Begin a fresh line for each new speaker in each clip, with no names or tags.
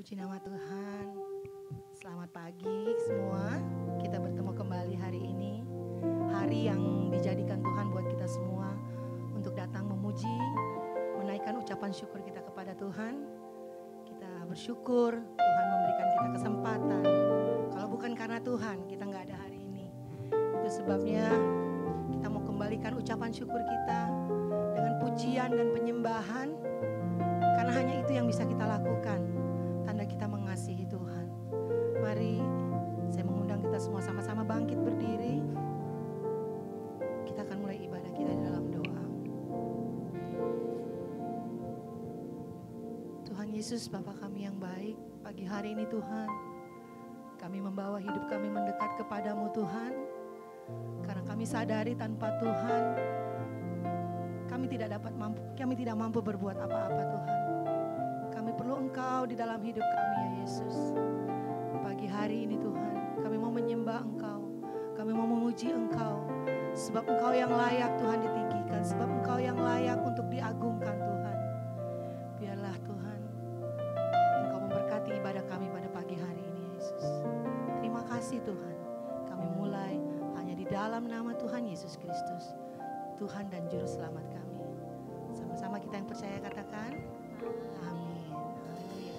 Puji nama Tuhan. Selamat pagi semua. Kita bertemu kembali hari ini. Hari yang dijadikan Tuhan buat kita semua untuk datang memuji, menaikkan ucapan syukur kita kepada Tuhan. Kita bersyukur Tuhan memberikan kita kesempatan. Kalau bukan karena Tuhan, kita nggak ada hari ini. Itu sebabnya kita mau kembalikan ucapan syukur kita dengan pujian dan penyembahan. Karena hanya itu yang bisa kita lakukan. Tanda kita mengasihi Tuhan. Mari saya mengundang kita semua sama-sama bangkit berdiri. Kita akan mulai ibadah kita di dalam doa. Tuhan Yesus, Bapa kami yang baik, pagi hari ini Tuhan, kami membawa hidup kami mendekat kepadamu Tuhan. Karena kami sadari tanpa Tuhan, kami tidak mampu berbuat apa-apa Tuhan. Kami perlu Engkau di dalam hidup kami ya Yesus. Pagi hari ini Tuhan, kami mau menyembah Engkau, kami mau memuji Engkau. Sebab Engkau yang layak Tuhan ditinggikan, sebab Engkau yang layak untuk diagungkan Tuhan. Biarlah Tuhan, Engkau memberkati ibadah kami pada pagi hari ini Yesus. Terima kasih Tuhan, kami mulai hanya di dalam nama Tuhan Yesus Kristus, Tuhan dan Juru Selamat kami. Sama-sama kita yang percaya katakan, amin. Haleluya.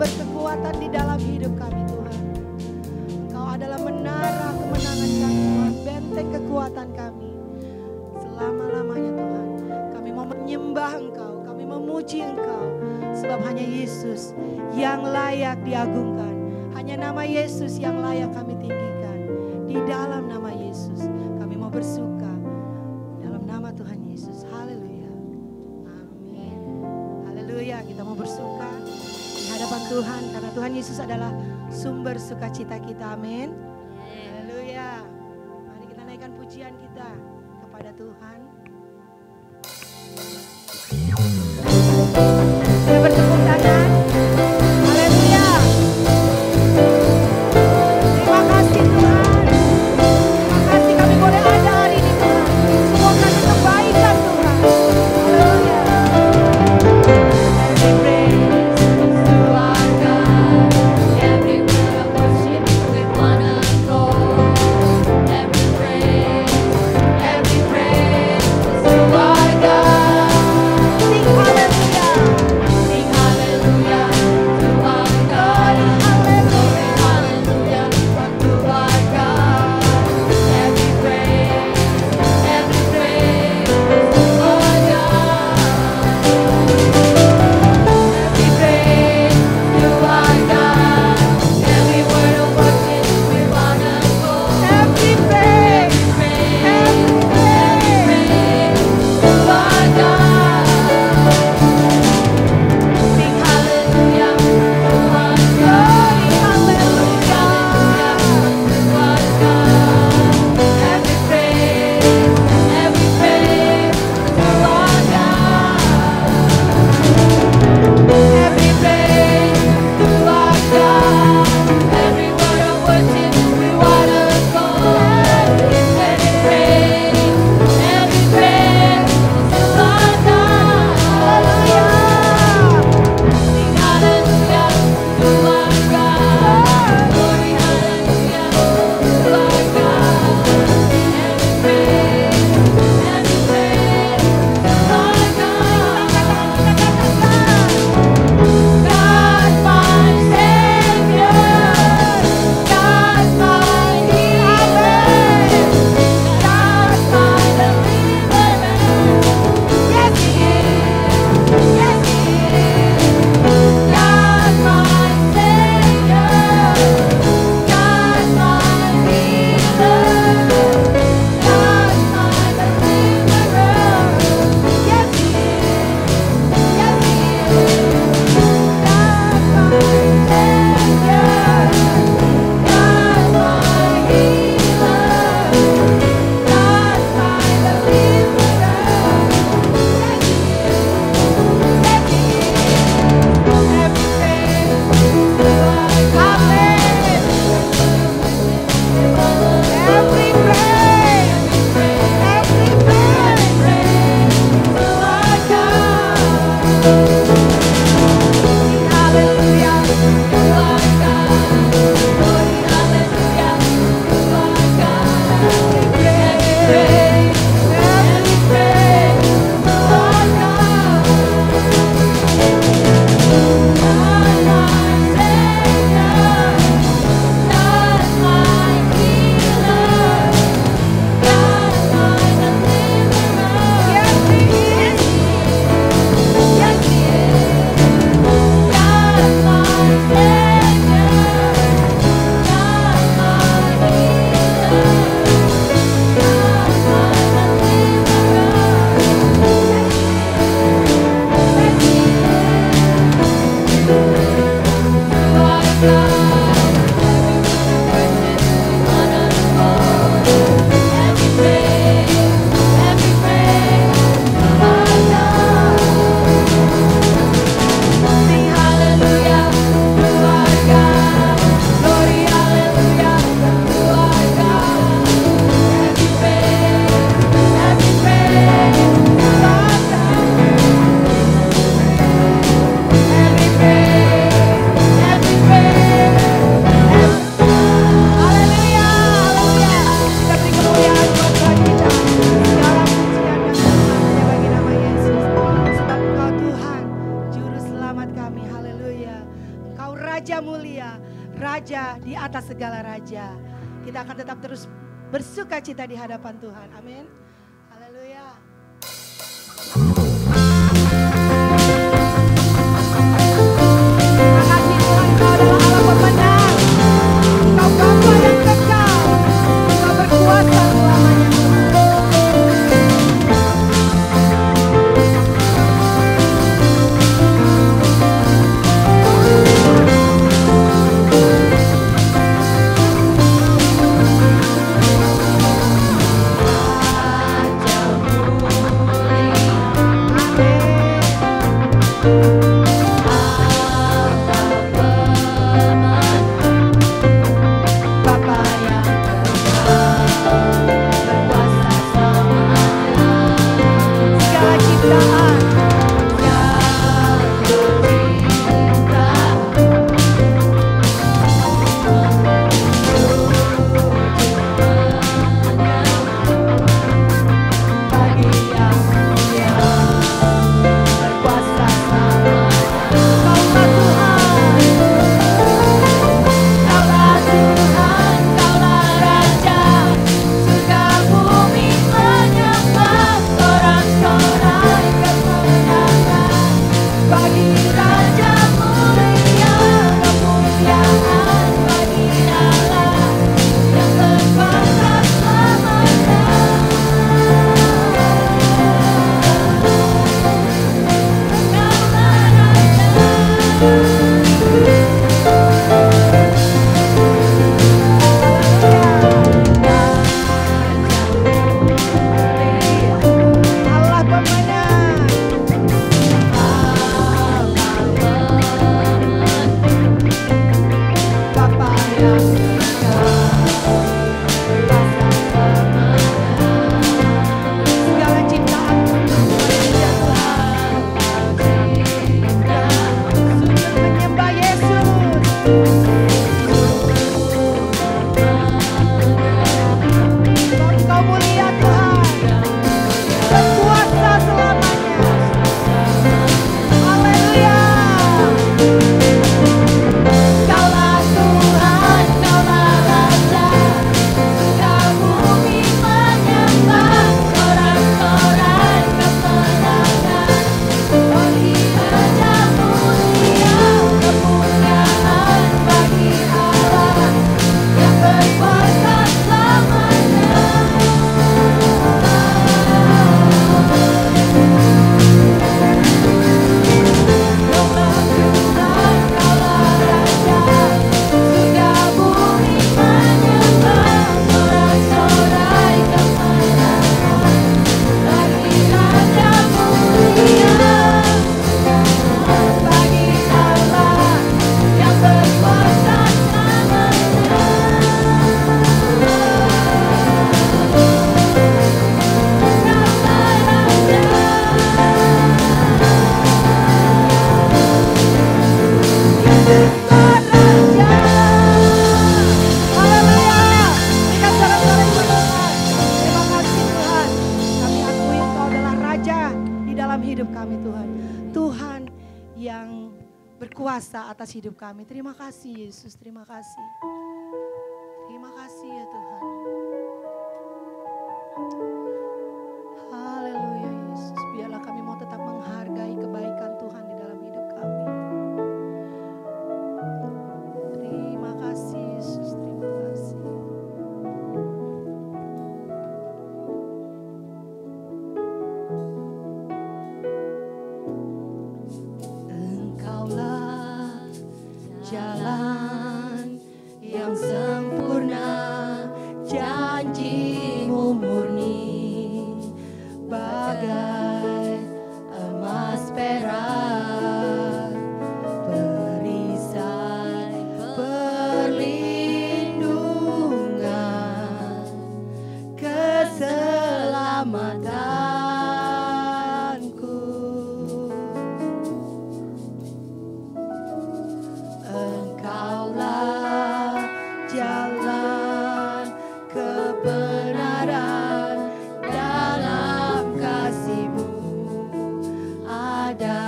sumber kekuatan di dalam hidup kami Tuhan. Engkau adalah menara kemenangan kami Tuhan, benteng kekuatan kami selama-lamanya Tuhan. Kami mau menyembah Engkau, kami memuji Engkau, sebab hanya Yesus yang layak diagungkan. Hanya nama Yesus yang layak kami tinggikan. Di dalam nama Yesus kami mau bersuka, dalam nama Tuhan Yesus. Haleluya. Amin. Haleluya. Kita mau bersuka di hadapan Tuhan karena Tuhan Yesus adalah sumber sukacita kita. Amin. Haleluya. Mari kita naikkan pujian kita kepada Tuhan. Kita bertepuk tangan. Haleluya. Terima kasih Tuhan. Terima kasih kami boleh ada hari ini Tuhan. Semua karena kebaikan Tuhan. Haleluya. Every praise to our God. Every word of worship with one accord. Every praise Raja mulia, Raja di atas segala raja. Kita akan tetap terus bersuka cita di hadapan Tuhan. Amin. Haleluya. Terima kasih Tuhan, Kau adalah Allah pemenang. Kau Bapa yang kekal. Kau berkuasa selamanya atas hidup kami. Terima kasih Yesus, terima kasih. Terima kasih ya Tuhan. Haleluya Yesus. Biarlah kami mau tetap menghargai kebaikan Tuhan di dalam hidup kami. Terima kasih Yesus, terima kasih. Engkaulah jalan yang sempurna, janji-Mu murni bagai emas perak, perisai perlindungan, keselamatanku. Engkaulah jalan kebenaran, dalam kasih-Mu ada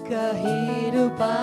kehidupan.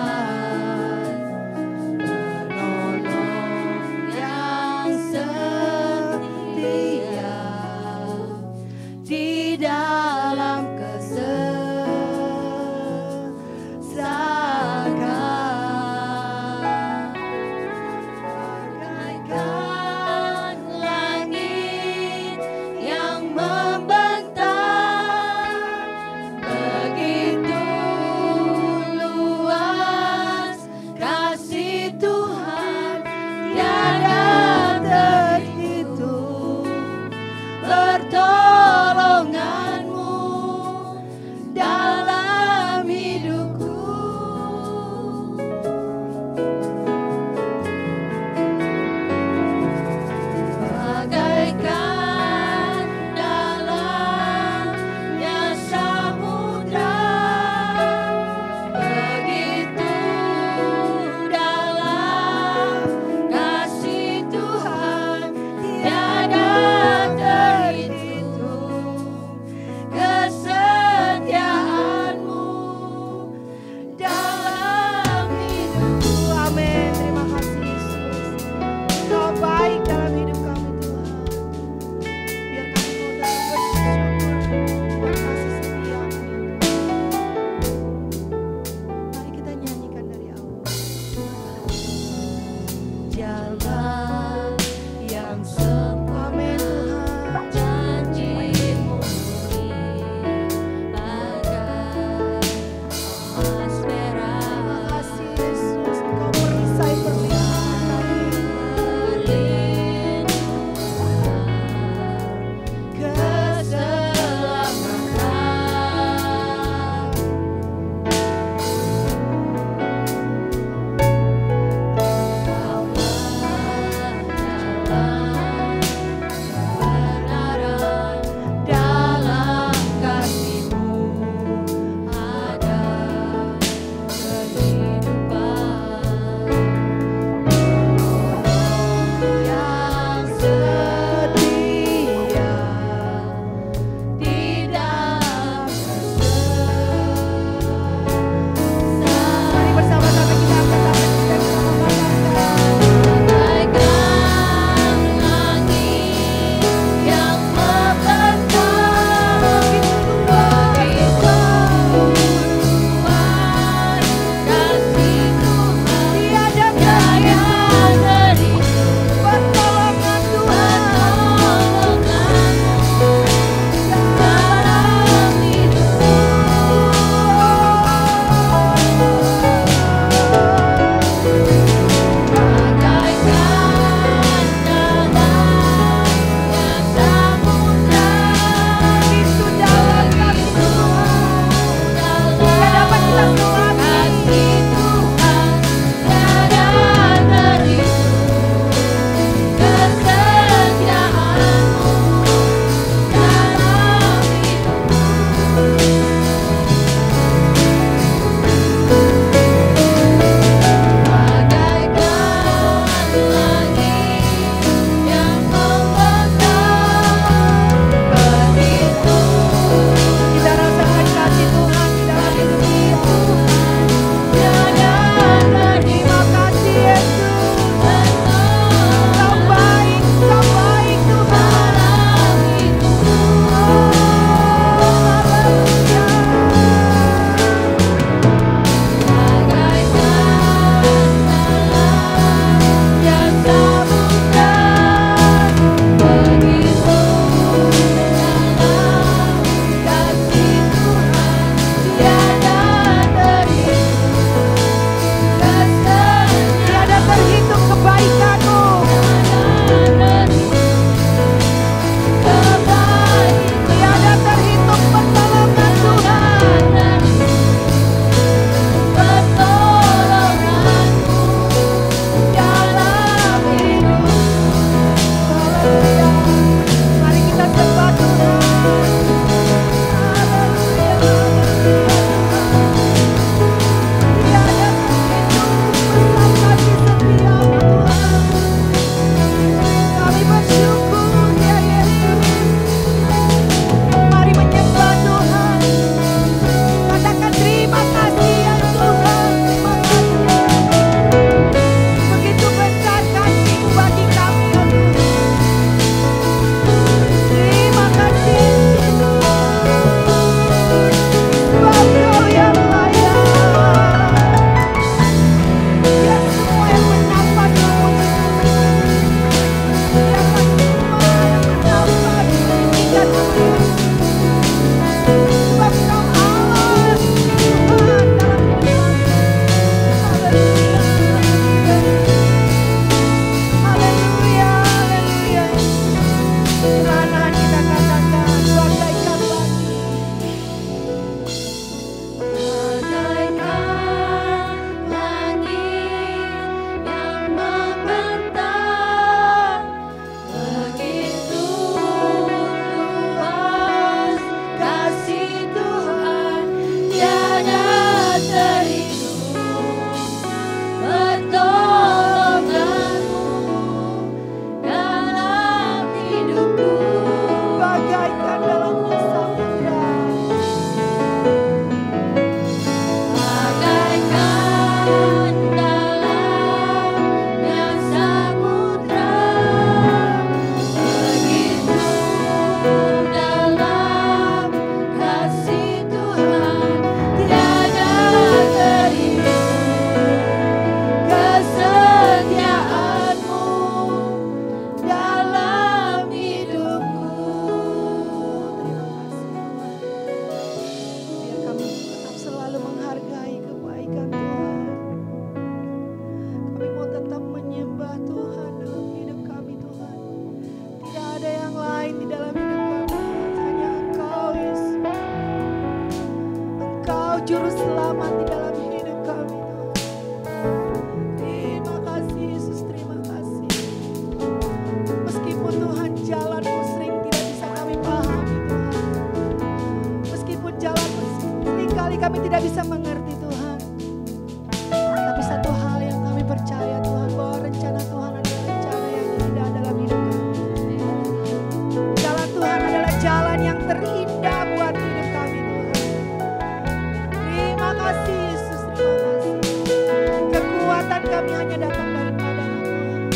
kami hanya datang daripada-Mu Tuhan.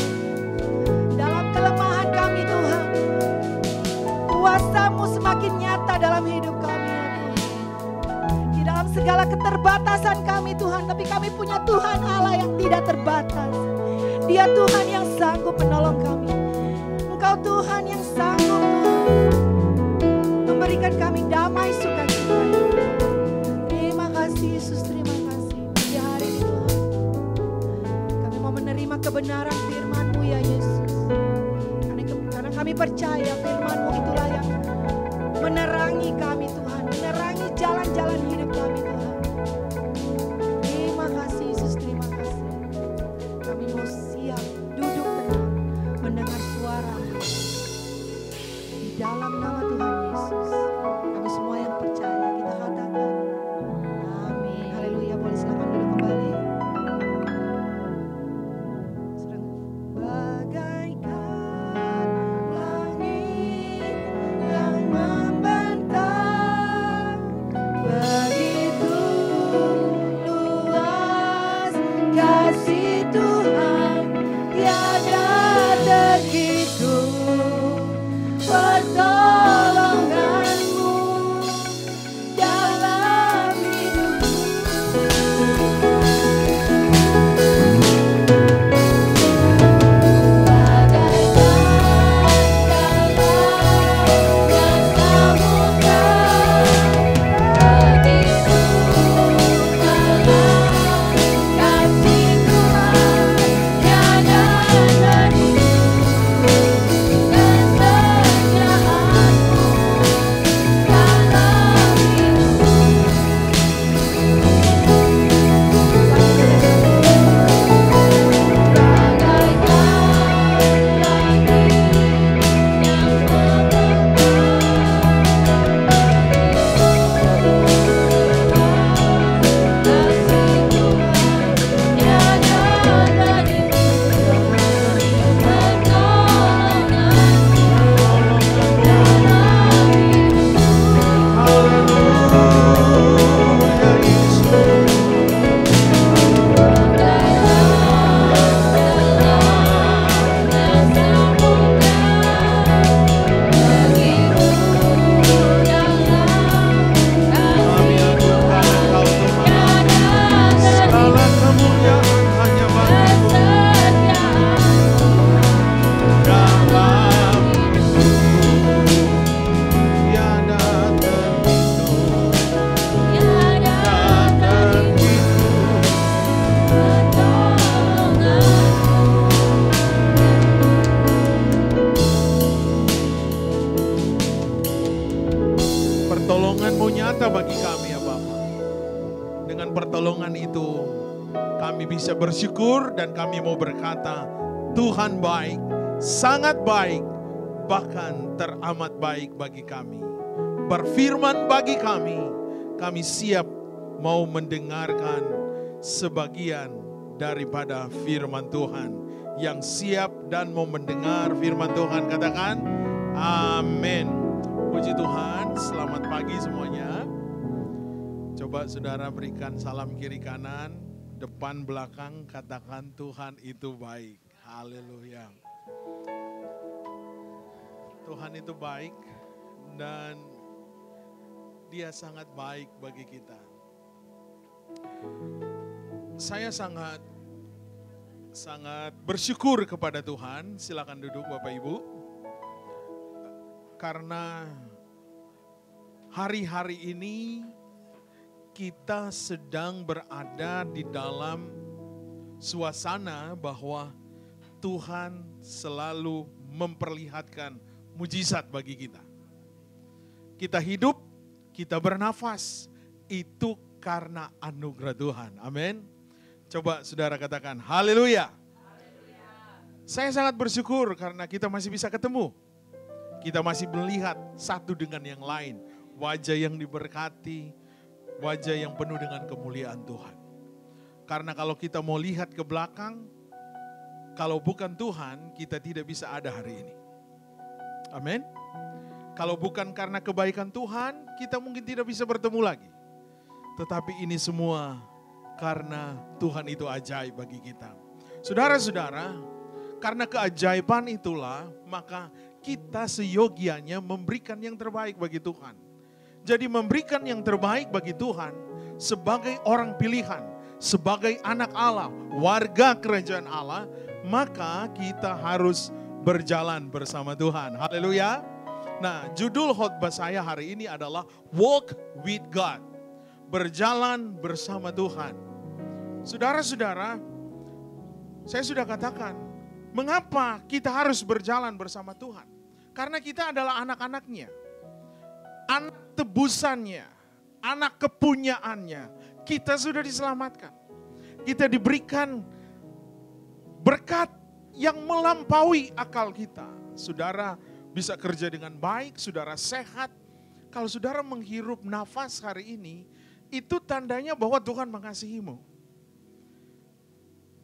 Dalam kelemahan kami Tuhan, kuasa-Mu semakin nyata dalam hidup kami ya Tuhan. Di dalam segala keterbatasan kami Tuhan, tapi kami punya Tuhan Allah yang tidak terbatas. Dia Tuhan yang sanggup menolong kami. Engkau Tuhan yang sanggup Tuhan memberikan kami damai sukacita. Terima kasih Yesus, terima kasih. Di hari ini Tuhan, kami mau menerima kebenaran firman-Mu ya Yesus. Karena kami percaya firman-Mu itulah yang menerangi kami Tuhan, menerangi jalan-jalan hidup kami Tuhan. Terima kasih Yesus, terima kasih. Kami mau siap duduk tenang mendengar suara-Mu. Di dalam nama Tuhan Yesus, kami semua yang percaya kita katakan amin. Haleluya. Boleh silakan duduk kembali. Bagaikan langit yang membentang, begitu luas kasih Tuhan, tiada terhitung pertolongan-Mu dalam hidupku.
Pertolongan-Mu nyata bagi kami ya Bapa. Dengan pertolongan itu kami bisa bersyukur dan kami mau berkata Tuhan baik, sangat baik, bahkan teramat baik bagi kami. Berfirman bagi kami siap mau mendengarkan sebagian daripada firman Tuhan. Yang siap dan mau mendengar firman Tuhan katakan amin. Puji Tuhan, selamat pagi semuanya. Coba saudara berikan salam kiri kanan, depan belakang, katakan Tuhan itu baik. Haleluya. Tuhan itu baik dan Dia sangat baik bagi kita. Saya sangat bersyukur kepada Tuhan. Silakan duduk Bapak Ibu. Karena hari-hari ini kita sedang berada di dalam suasana bahwa Tuhan selalu memperlihatkan mujizat bagi kita. Kita hidup, kita bernafas, itu karena anugerah Tuhan. Amin. Coba saudara katakan haleluya. Saya sangat bersyukur karena kita masih bisa ketemu. Kita masih melihat satu dengan yang lain. Wajah yang diberkati, wajah yang penuh dengan kemuliaan Tuhan. Karena kalau kita mau lihat ke belakang, kalau bukan Tuhan, kita tidak bisa ada hari ini. Amin. Kalau bukan karena kebaikan Tuhan, kita mungkin tidak bisa bertemu lagi. Tetapi ini semua karena Tuhan itu ajaib bagi kita. Saudara-saudara, karena keajaiban itulah, maka kita seyogianya memberikan yang terbaik bagi Tuhan. Jadi memberikan yang terbaik bagi Tuhan sebagai orang pilihan, sebagai anak Allah, warga kerajaan Allah, maka kita harus berjalan bersama Tuhan. Haleluya. Nah, judul khotbah saya hari ini adalah Walk with God. Berjalan bersama Tuhan. Saudara-saudara, saya sudah katakan, mengapa kita harus berjalan bersama Tuhan? Karena kita adalah anak-anaknya. Anak tebusannya, anak kepunyaannya. Kita sudah diselamatkan. Kita diberikan berkat yang melampaui akal kita. Saudara bisa kerja dengan baik, saudara sehat. Kalau saudara menghirup nafas hari ini, itu tandanya bahwa Tuhan mengasihimu.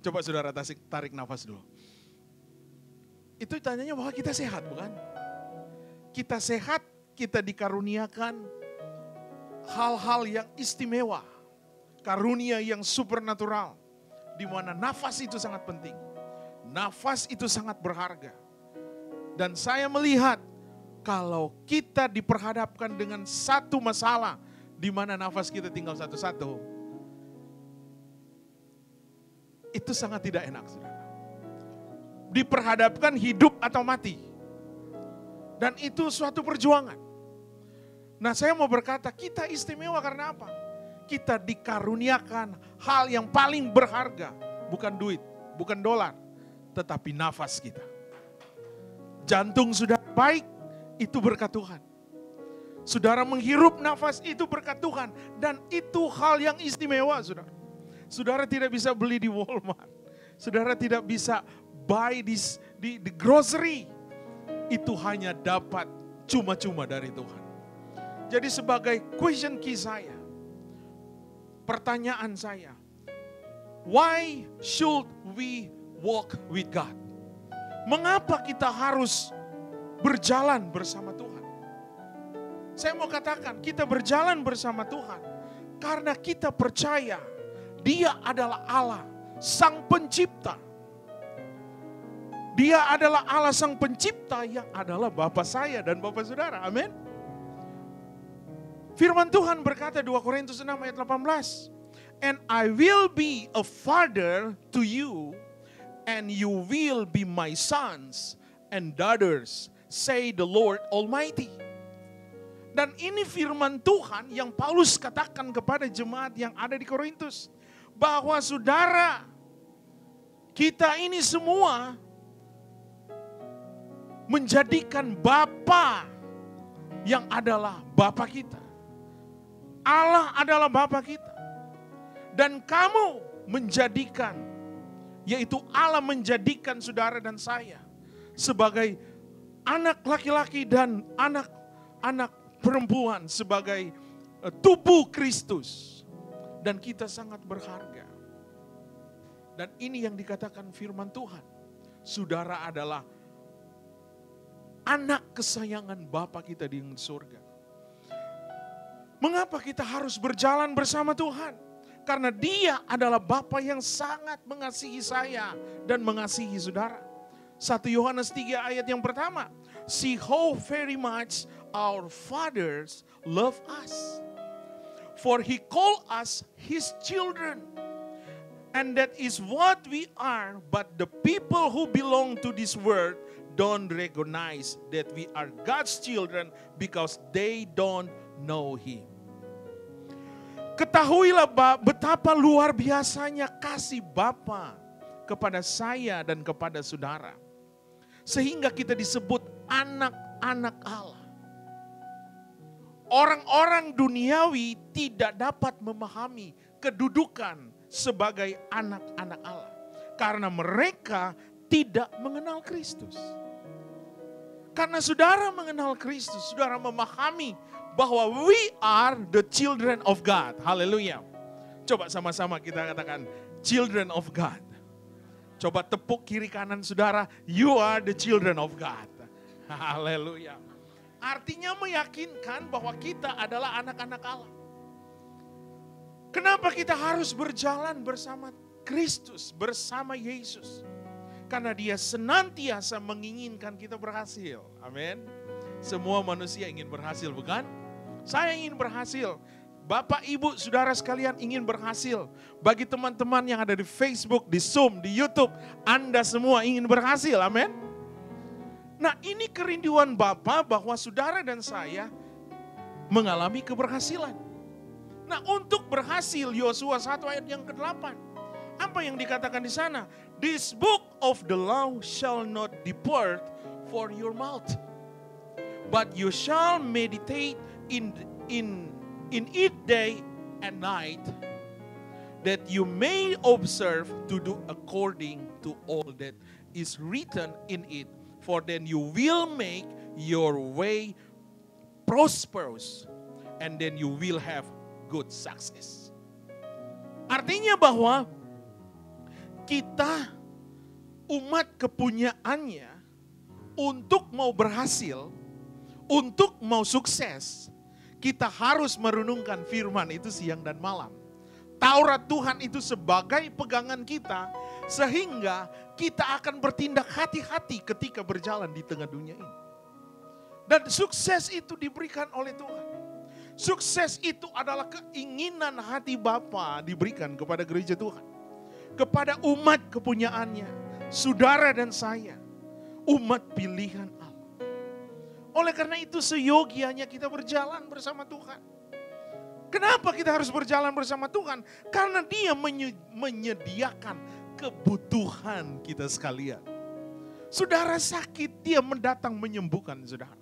Coba saudara tarik nafas dulu. Itu tandanya bahwa kita sehat, bukan? Kita sehat, kita dikaruniakan hal-hal yang istimewa. Karunia yang supernatural. Di mana nafas itu sangat penting. Nafas itu sangat berharga. Dan saya melihat kalau kita diperhadapkan dengan satu masalah di mana nafas kita tinggal satu-satu, itu sangat tidak enak, saudara. Diperhadapkan hidup atau mati. Dan itu suatu perjuangan. Nah, saya mau berkata, kita istimewa karena apa? Kita dikaruniakan hal yang paling berharga. Bukan duit, bukan dolar, tetapi nafas kita. Jantung sudah baik, itu berkat Tuhan. Saudara menghirup nafas, itu berkat Tuhan. Dan itu hal yang istimewa, saudara. Saudara tidak bisa beli di Walmart. Saudara tidak bisa buy di grocery. Itu hanya dapat cuma-cuma dari Tuhan. Jadi sebagai question key saya, pertanyaan saya, why should we walk with God? Mengapa kita harus berjalan bersama Tuhan? Saya mau katakan, kita berjalan bersama Tuhan karena kita percaya Dia adalah Allah, Sang Pencipta. Dia adalah Allah Sang Pencipta yang adalah Bapa saya dan Bapa saudara. Amin. Firman Tuhan berkata 2 Korintus 6 ayat 18. And I will be a father to you, and you will be my sons and daughters, say the Lord Almighty. Dan ini firman Tuhan yang Paulus katakan kepada jemaat yang ada di Korintus. Bahwa saudara, kita ini semua menjadikan Bapa yang adalah Bapa kita. Allah adalah Bapa kita. Dan kamu menjadikan, yaitu Allah menjadikan saudara dan saya sebagai anak laki-laki dan anak perempuan, sebagai tubuh Kristus. Dan kita sangat berharga. Dan ini yang dikatakan firman Tuhan. Saudara adalah anak kesayangan Bapa kita di surga. Mengapa kita harus berjalan bersama Tuhan? Karena Dia adalah Bapa yang sangat mengasihi saya dan mengasihi saudara. 1 Yohanes 3 ayat yang pertama. See how very much our fathers love us. For He called us His children. And that is what we are. But the people who belong to this world don't recognize that we are God's children because they don't know Him. Ketahuilah betapa luar biasanya kasih Bapa kepada saya dan kepada saudara. Sehingga kita disebut anak-anak Allah. Orang-orang duniawi tidak dapat memahami kedudukan sebagai anak-anak Allah. Karena mereka tidak mengenal Kristus. Karena saudara mengenal Kristus, saudara memahami bahwa we are the children of God. Haleluya. Coba sama-sama kita katakan, children of God. Coba tepuk kiri kanan saudara, you are the children of God. Haleluya. Artinya meyakinkan bahwa kita adalah anak-anak Allah. Kenapa kita harus berjalan bersama Kristus, bersama Yesus. Karena dia senantiasa menginginkan kita berhasil. Amin. Semua manusia ingin berhasil, bukan? Saya ingin berhasil. Bapak, Ibu, Saudara sekalian ingin berhasil. Bagi teman-teman yang ada di Facebook, di Zoom, di YouTube, Anda semua ingin berhasil, amin. Nah, ini kerinduan Bapa bahwa saudara dan saya mengalami keberhasilan. Nah, untuk berhasil, Yosua 1 ayat yang ke-8. Apa yang dikatakan di sana? This book of the law shall not depart for your mouth, but you shall meditate in it day and night, that you may observe to do according to all that is written in it. For then you will make your way prosperous, and then you will have good success. Artinya bahwa kita umat kepunyaannya untuk mau berhasil, untuk mau sukses, kita harus merenungkan firman itu siang dan malam. Taurat Tuhan itu sebagai pegangan kita, sehingga kita akan bertindak hati-hati ketika berjalan di tengah dunia ini. Dan sukses itu diberikan oleh Tuhan. Sukses itu adalah keinginan hati Bapa diberikan kepada gereja Tuhan. Kepada umat kepunyaannya, saudara dan saya, umat pilihan Allah. Oleh karena itu seyogianya kita berjalan bersama Tuhan. Kenapa kita harus berjalan bersama Tuhan? Karena Dia menyediakan kebutuhan kita sekalian. Saudara sakit, Dia mendatang menyembuhkan saudara.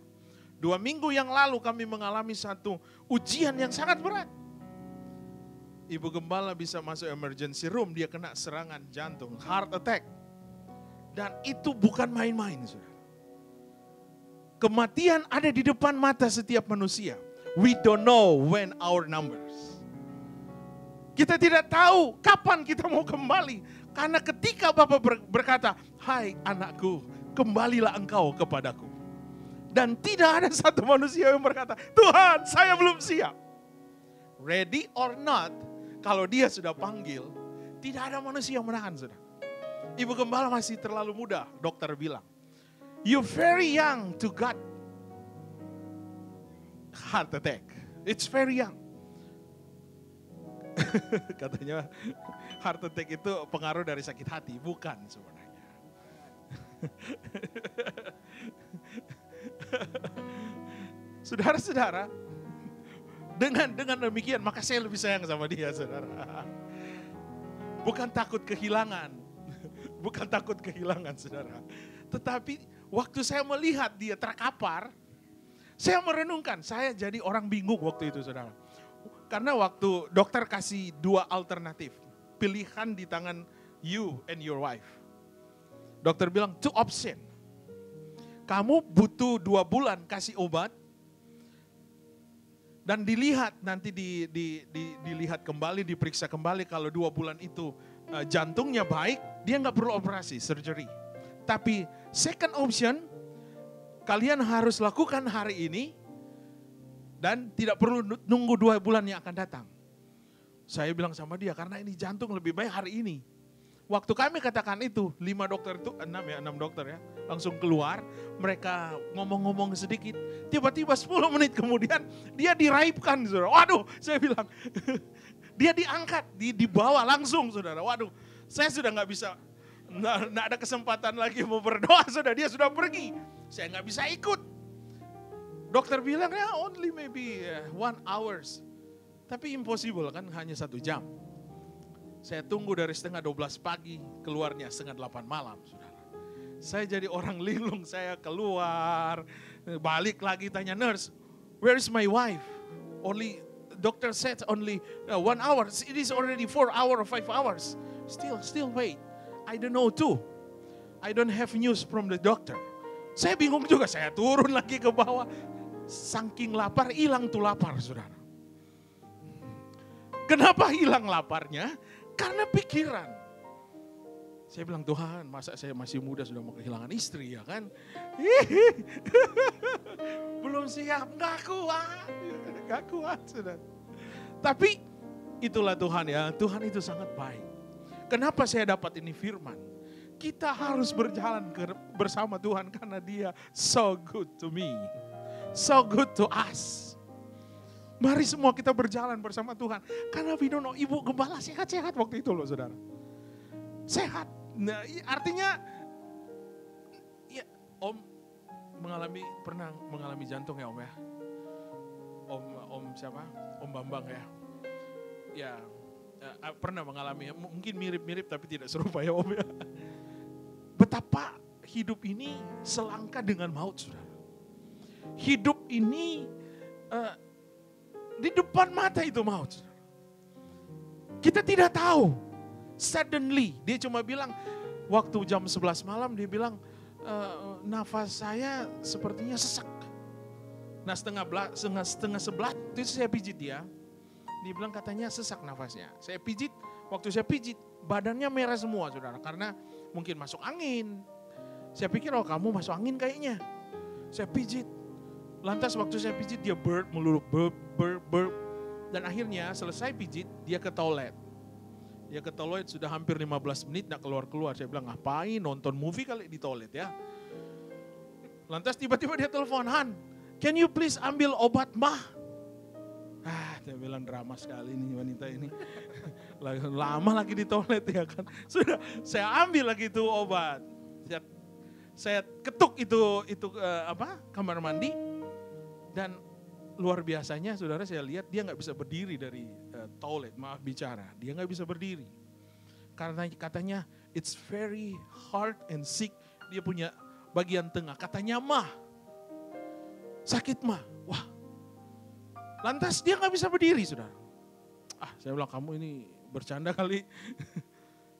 2 minggu yang lalu kami mengalami satu ujian yang sangat berat. Ibu gembala bisa masuk emergency room, dia kena serangan jantung, heart attack. Dan itu bukan main-main, saudara. Kematian ada di depan mata setiap manusia. We don't know when our numbers. Kita tidak tahu kapan kita mau kembali. Karena ketika Bapa berkata, hai anakku, kembalilah engkau kepadaku. Dan tidak ada satu manusia yang berkata, Tuhan saya belum siap. Ready or not, kalau Dia sudah panggil, tidak ada manusia yang menahan, saudara. Ibu gembala masih terlalu muda, dokter bilang. You very young to get heart attack. It's very young. Katanya heart attack itu pengaruh dari sakit hati, bukan sebenarnya. Saudara-saudara, dengan demikian maka saya lebih sayang sama dia, saudara. Bukan takut kehilangan, bukan takut kehilangan, saudara. Tetapi waktu saya melihat dia terkapar, saya merenungkan, saya jadi orang bingung waktu itu, saudara. Karena waktu dokter kasih 2 alternatif, pilihan di tangan you and your wife. Dokter bilang 2 option. Kamu butuh 2 bulan kasih obat, dan dilihat nanti dilihat kembali, diperiksa kembali kalau 2 bulan itu jantungnya baik, dia nggak perlu operasi, surgery. Tapi second option, kalian harus lakukan hari ini dan tidak perlu nunggu 2 bulan yang akan datang. Saya bilang sama dia, karena ini jantung lebih baik hari ini. Waktu kami katakan itu, 5 dokter itu, 6 dokter ya, langsung keluar, mereka ngomong-ngomong sedikit, tiba-tiba 10 menit kemudian, dia diraipkan, saudara. Waduh, saya bilang, dia diangkat, dibawa langsung, saudara. Waduh, saya sudah nggak bisa, nggak ada kesempatan lagi mau berdoa, saudara. Dia sudah pergi, saya nggak bisa ikut. Dokter bilang, ya only maybe 1 hours. Tapi impossible kan, hanya 1 jam. Saya tunggu dari setengah 12 pagi, keluarnya setengah 8 malam, saudara. Saya jadi orang linglung, saya keluar, balik lagi tanya nurse, where is my wife? Only, doctor said only 1 hour, it is already 4 hours or 5 hours. Still wait, I don't know too. I don't have news from the doctor. Saya bingung juga, saya turun lagi ke bawah. Saking lapar, hilang tuh lapar, saudara. Kenapa hilang laparnya? Karena pikiran. Saya bilang, Tuhan, masa saya masih muda sudah mau kehilangan istri, ya kan? Belum siap, gak kuat, saudara. Tapi itulah Tuhan ya, Tuhan itu sangat baik. Kenapa saya dapat ini firman? Kita harus berjalan bersama Tuhan karena Dia so good to me. So good to us. Mari semua kita berjalan bersama Tuhan. Karena we don't know, Ibu Gembala sehat-sehat waktu itu loh saudara. Sehat. Nah, artinya ya, Om pernah mengalami jantung ya Om ya. Om siapa? Om Bambang ya. Ya, pernah mengalami, mungkin mirip-mirip tapi tidak serupa ya Om ya. Betapa hidup ini selangkah dengan maut saudara. Hidup ini di depan mata itu maut saudara. Kita tidak tahu. Suddenly, dia cuma bilang, waktu jam 11 malam dia bilang, nafas saya sepertinya sesak. Nah setengah 11 itu saya pijit dia. Dia bilang katanya sesak nafasnya. Saya pijit, waktu saya pijit badannya merah semua saudara. Karena mungkin masuk angin. Saya pikir kamu masuk angin kayaknya. Saya pijit. Lantas waktu saya pijit dia burp melulu, burp. Dan akhirnya selesai pijit dia ke toilet. Dia ke toilet sudah hampir 15 menit gak keluar-keluar. Saya bilang ngapain nonton movie kali di toilet ya. Lantas tiba-tiba dia telepon, Han, can you please ambil obat mah? Dia bilang drama sekali nih wanita ini. Lama lagi di toilet ya kan. Sudah saya ambil lagi itu obat. Saya ketuk itu kamar mandi. Dan luar biasanya saudara saya lihat dia gak bisa berdiri dari toilet. Maaf bicara, dia gak bisa berdiri. Karena katanya it's very hard and sick. Dia punya bagian tengah. Katanya mah. Sakit mah. Wah. Lantas dia gak bisa berdiri saudara. Saya bilang kamu ini bercanda kali.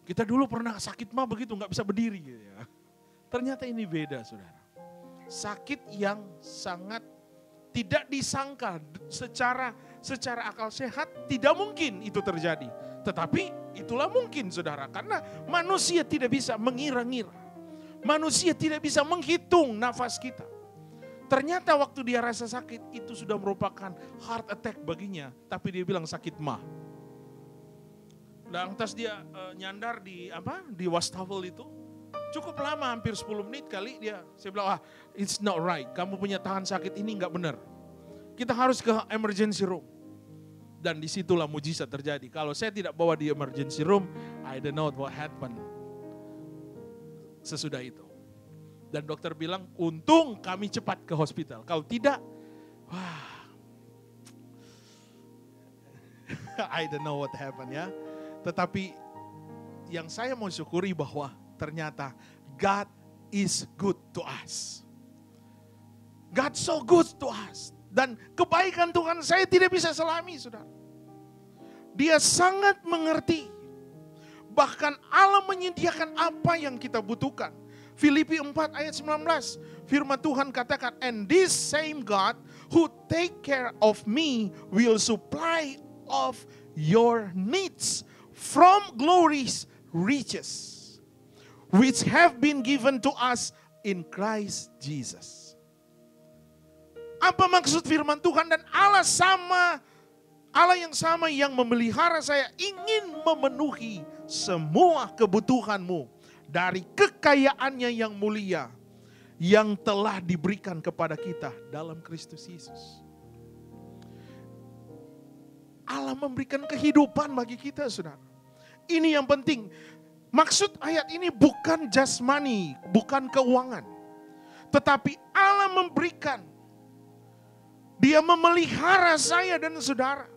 Kita dulu pernah sakit mah begitu gak bisa berdiri gitu ya. Ternyata ini beda saudara. Sakit yang sangat tidak disangka secara akal sehat tidak mungkin itu terjadi. Tetapi itulah mungkin saudara. Karena manusia tidak bisa mengira-ngira. Manusia tidak bisa menghitung nafas kita. Ternyata waktu dia rasa sakit itu sudah merupakan heart attack baginya. Tapi dia bilang sakit mah. Dan lantas dia nyandar di wastafel itu. Cukup lama hampir 10 menit kali dia. Saya bilang it's not right. Kamu punya tahan sakit ini enggak benar. Kita harus ke emergency room. Dan disitulah mujizat terjadi. Kalau saya tidak bawa di emergency room, I don't know what happened. Sesudah itu. Dan dokter bilang, untung kami cepat ke hospital. Kalau tidak, I don't know what happened ya. Tetapi yang saya mau syukuri bahwa ternyata God is good to us. God so good to us. Dan kebaikan Tuhan saya tidak bisa selami, saudara. Dia sangat mengerti. Bahkan Allah menyediakan apa yang kita butuhkan. Filipi 4 ayat 19, firman Tuhan katakan, and this same God who take care of me will supply of your needs from glory's riches, which have been given to us in Christ Jesus. Apa maksud firman Tuhan? Dan Allah yang sama yang memelihara saya ingin memenuhi semua kebutuhanmu dari kekayaannya yang mulia yang telah diberikan kepada kita dalam Kristus Yesus. Allah memberikan kehidupan bagi kita, saudara. Ini yang penting. Maksud ayat ini bukan jasmani, bukan keuangan. Tetapi Allah memberikan. Dia memelihara saya dan saudara.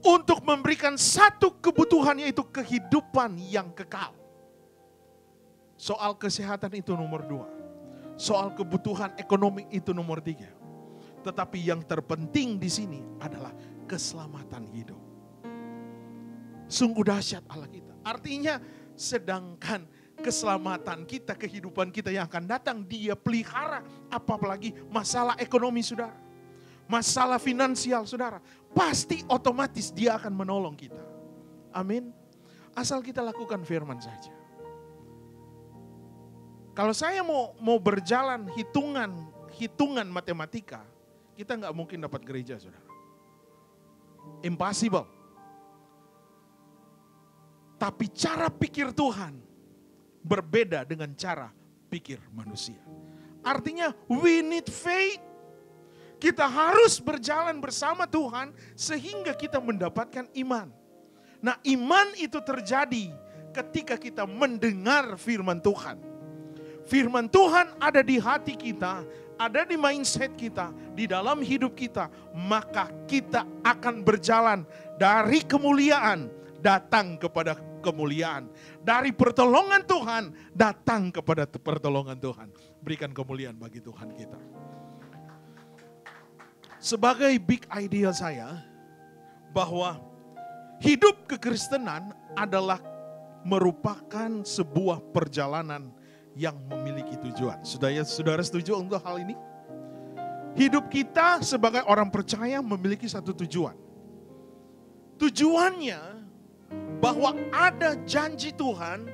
Untuk memberikan satu kebutuhan, yaitu kehidupan yang kekal. Soal kesehatan itu nomor 2. Soal kebutuhan ekonomi itu nomor 3. Tetapi yang terpenting di sini adalah keselamatan hidup. Sungguh dahsyat Allah kita. Artinya sedangkan keselamatan kita, kehidupan kita yang akan datang, Dia pelihara. Apalagi masalah ekonomi saudara. Masalah finansial saudara. Pasti otomatis Dia akan menolong kita. Amin. Asal kita lakukan firman saja. Kalau saya mau berjalan hitungan matematika, kita nggak mungkin dapat gereja, saudara. Impossible. Tapi cara pikir Tuhan berbeda dengan cara pikir manusia. Artinya we need faith. Kita harus berjalan bersama Tuhan sehingga kita mendapatkan iman. Nah, iman itu terjadi ketika kita mendengar firman Tuhan. Firman Tuhan ada di hati kita, ada di mindset kita, di dalam hidup kita. Maka kita akan berjalan dari kemuliaan datang kepada kemuliaan. Dari pertolongan Tuhan datang kepada pertolongan Tuhan. Berikan kemuliaan bagi Tuhan kita. Sebagai big idea saya bahwa hidup kekristenan adalah merupakan sebuah perjalanan yang memiliki tujuan. Saudara setuju untuk hal ini? Hidup kita sebagai orang percaya memiliki satu tujuan. Tujuannya bahwa ada janji Tuhan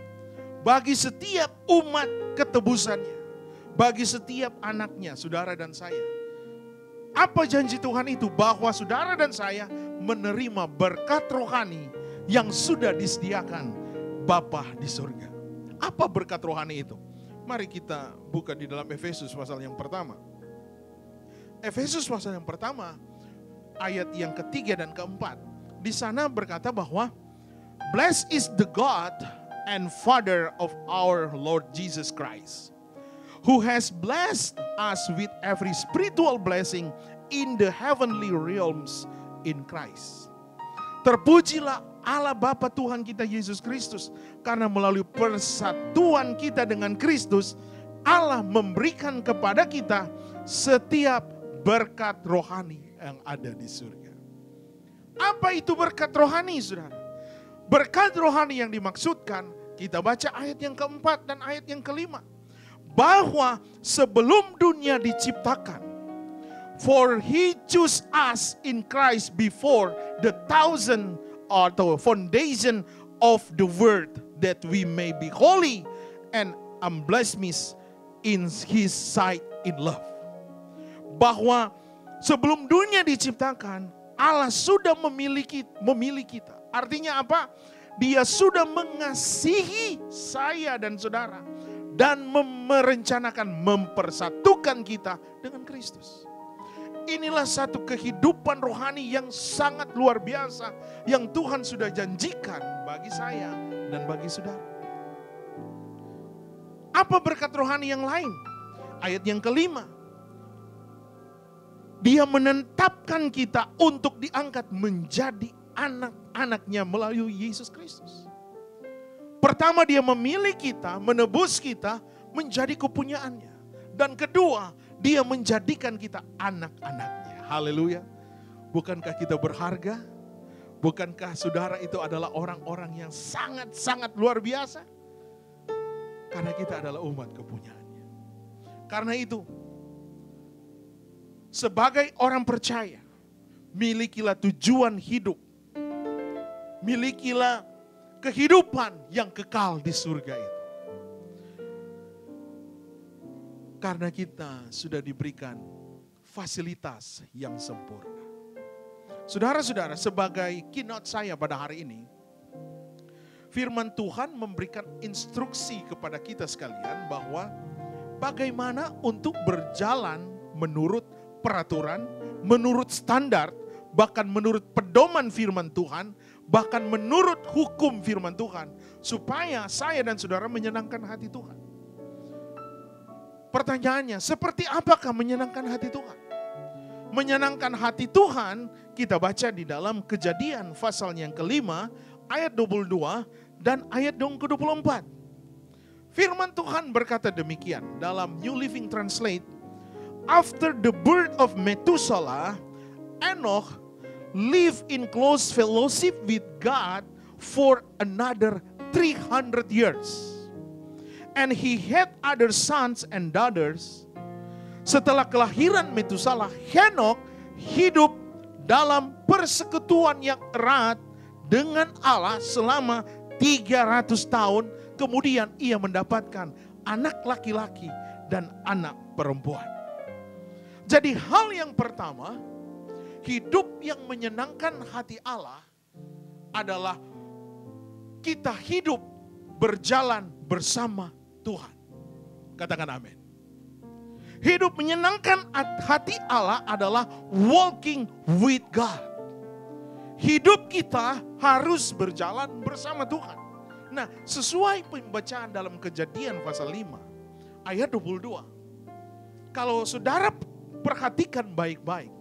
bagi setiap umat ketebusannya. Bagi setiap anaknya, saudara dan saya. Apa janji Tuhan itu? Bahwa saudara dan saya menerima berkat rohani yang sudah disediakan Bapa di surga. Apa berkat rohani itu? Mari kita buka di dalam Efesus pasal yang pertama. Efesus pasal yang pertama, ayat yang ketiga dan keempat. Di sana berkata bahwa blessed is the God and Father of our Lord Jesus Christ, who has blessed us with every spiritual blessing in the heavenly realms in Christ. Terpujilah Allah Bapa Tuhan kita Yesus Kristus, karena melalui persatuan kita dengan Kristus, Allah memberikan kepada kita setiap berkat rohani yang ada di surga. Apa itu berkat rohani, saudara? Berkat rohani yang dimaksudkan, kita baca ayat yang keempat dan ayat yang kelima. Bahwa sebelum dunia diciptakan, for he chose us in Christ before the foundation of the world, that we may be holy and blameless in his sight in love. Bahwa sebelum dunia diciptakan, Allah sudah memilih kita. Artinya apa? Dia sudah mengasihi saya dan saudara dan merencanakan mempersatukan kita dengan Kristus. Inilah satu kehidupan rohani yang sangat luar biasa yang Tuhan sudah janjikan bagi saya dan bagi saudara. Apa berkat rohani yang lain? Ayat yang kelima. Dia menetapkan kita untuk diangkat menjadi anak-anaknya melalui Yesus Kristus. Pertama, dia memilih kita, menebus kita menjadi kepunyaannya. Dan kedua, dia menjadikan kita anak-anaknya. Haleluya. Bukankah kita berharga? Bukankah saudara itu adalah orang-orang yang sangat-sangat luar biasa? Karena kita adalah umat kepunyaannya. Karena itu, sebagai orang percaya, milikilah tujuan hidup. Milikilah kehidupan yang kekal di surga itu. Karena kita sudah diberikan fasilitas yang sempurna. Saudara-saudara, sebagai keynote saya pada hari ini, firman Tuhan memberikan instruksi kepada kita sekalian bahwa bagaimana untuk berjalan menurut peraturan, menurut standar, bahkan menurut pedoman firman Tuhan, bahkan menurut hukum firman Tuhan, supaya saya dan saudara menyenangkan hati Tuhan. Pertanyaannya, seperti apakah menyenangkan hati Tuhan? Menyenangkan hati Tuhan, kita baca di dalam Kejadian pasal yang kelima, ayat 22 dan ayat yang ke-24. Firman Tuhan berkata demikian dalam New Living Translate. After the birth of Methuselah, Enoch lived in close fellowship with God for another 300 years. And he had other sons and daughters. Setelah kelahiran Methuselah, Henokh hidup dalam persekutuan yang erat dengan Allah selama 300 tahun. Kemudian ia mendapatkan anak laki-laki dan anak perempuan. Jadi hal yang pertama, hidup yang menyenangkan hati Allah adalah kita hidup berjalan bersama Tuhan. Katakan amin. Hidup menyenangkan hati Allah adalah walking with God. Hidup kita harus berjalan bersama Tuhan. Nah, sesuai pembacaan dalam Kejadian pasal 5 ayat 22. Kalau saudara perhatikan baik-baik,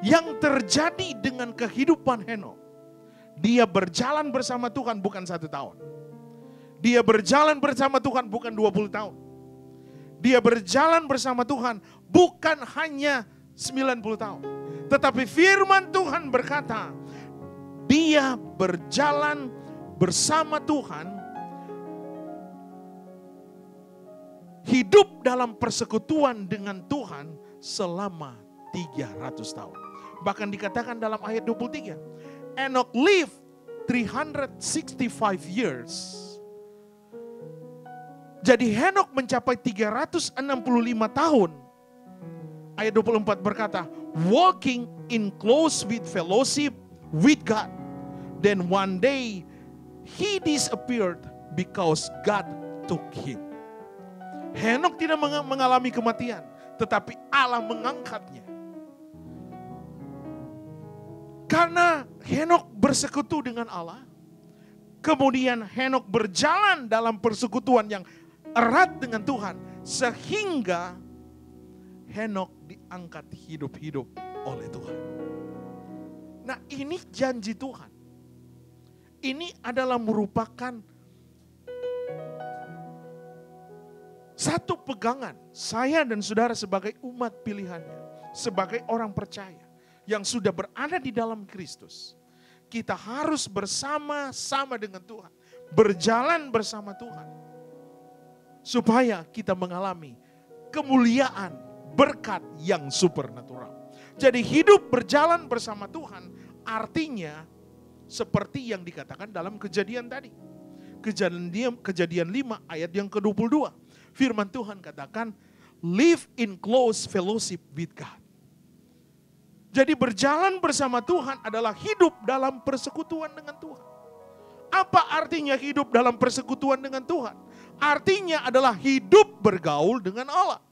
yang terjadi dengan kehidupan Henokh, dia berjalan bersama Tuhan bukan 1 tahun. Dia berjalan bersama Tuhan bukan 20 tahun. Dia berjalan bersama Tuhan bukan hanya 90 tahun. Tetapi firman Tuhan berkata, dia berjalan bersama Tuhan, hidup dalam persekutuan dengan Tuhan selama 300 tahun. Bahkan dikatakan dalam ayat 23, Henokh lived 365 years. Jadi Henokh mencapai 365 tahun. Ayat 24 berkata, walking in close with fellowship with God. Then one day he disappeared because God took him. Henokh tidak mengalami kematian, tetapi Allah mengangkatnya. Karena Henokh bersekutu dengan Allah, kemudian Henokh berjalan dalam persekutuan yang erat dengan Tuhan, sehingga Henokh diangkat hidup-hidup oleh Tuhan. Nah, ini janji Tuhan. Ini adalah merupakan satu pegangan saya dan saudara sebagai umat pilihannya, sebagai orang percaya yang sudah berada di dalam Kristus. Kita harus bersama-sama dengan Tuhan, berjalan bersama Tuhan, supaya kita mengalami kemuliaan, berkat yang supernatural. Jadi hidup berjalan bersama Tuhan artinya seperti yang dikatakan dalam Kejadian tadi. Kejadian 5 ayat yang ke-22. Firman Tuhan katakan, live in close fellowship with God. Jadi berjalan bersama Tuhan adalah hidup dalam persekutuan dengan Tuhan. Apa artinya hidup dalam persekutuan dengan Tuhan? Artinya adalah hidup bergaul dengan Allah.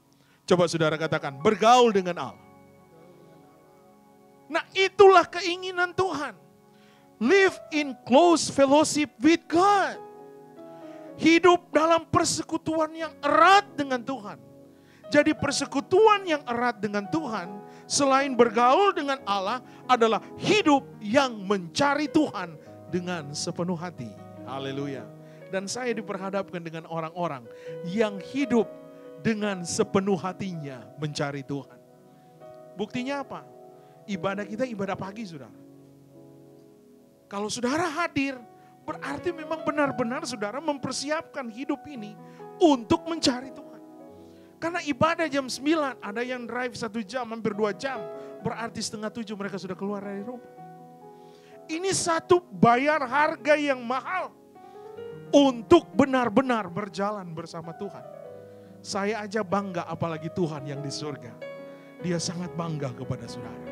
Coba saudara katakan, bergaul dengan Allah. Nah, itulah keinginan Tuhan. Live in close fellowship with God. Hidup dalam persekutuan yang erat dengan Tuhan. Jadi persekutuan yang erat dengan Tuhan, selain bergaul dengan Allah, adalah hidup yang mencari Tuhan dengan sepenuh hati. Haleluya. Dan saya diperhadapkan dengan orang-orang yang hidup dengan sepenuh hatinya mencari Tuhan. Buktinya apa? Ibadah kita ibadah pagi, saudara. Kalau saudara hadir, berarti memang benar-benar saudara mempersiapkan hidup ini untuk mencari Tuhan. Karena ibadah jam 9, ada yang drive 1 jam, hampir 2 jam. Berarti setengah 7 mereka sudah keluar dari rumah. Ini satu bayar harga yang mahal untuk benar-benar berjalan bersama Tuhan. Saya aja bangga, apalagi Tuhan yang di surga. Dia sangat bangga kepada saudara.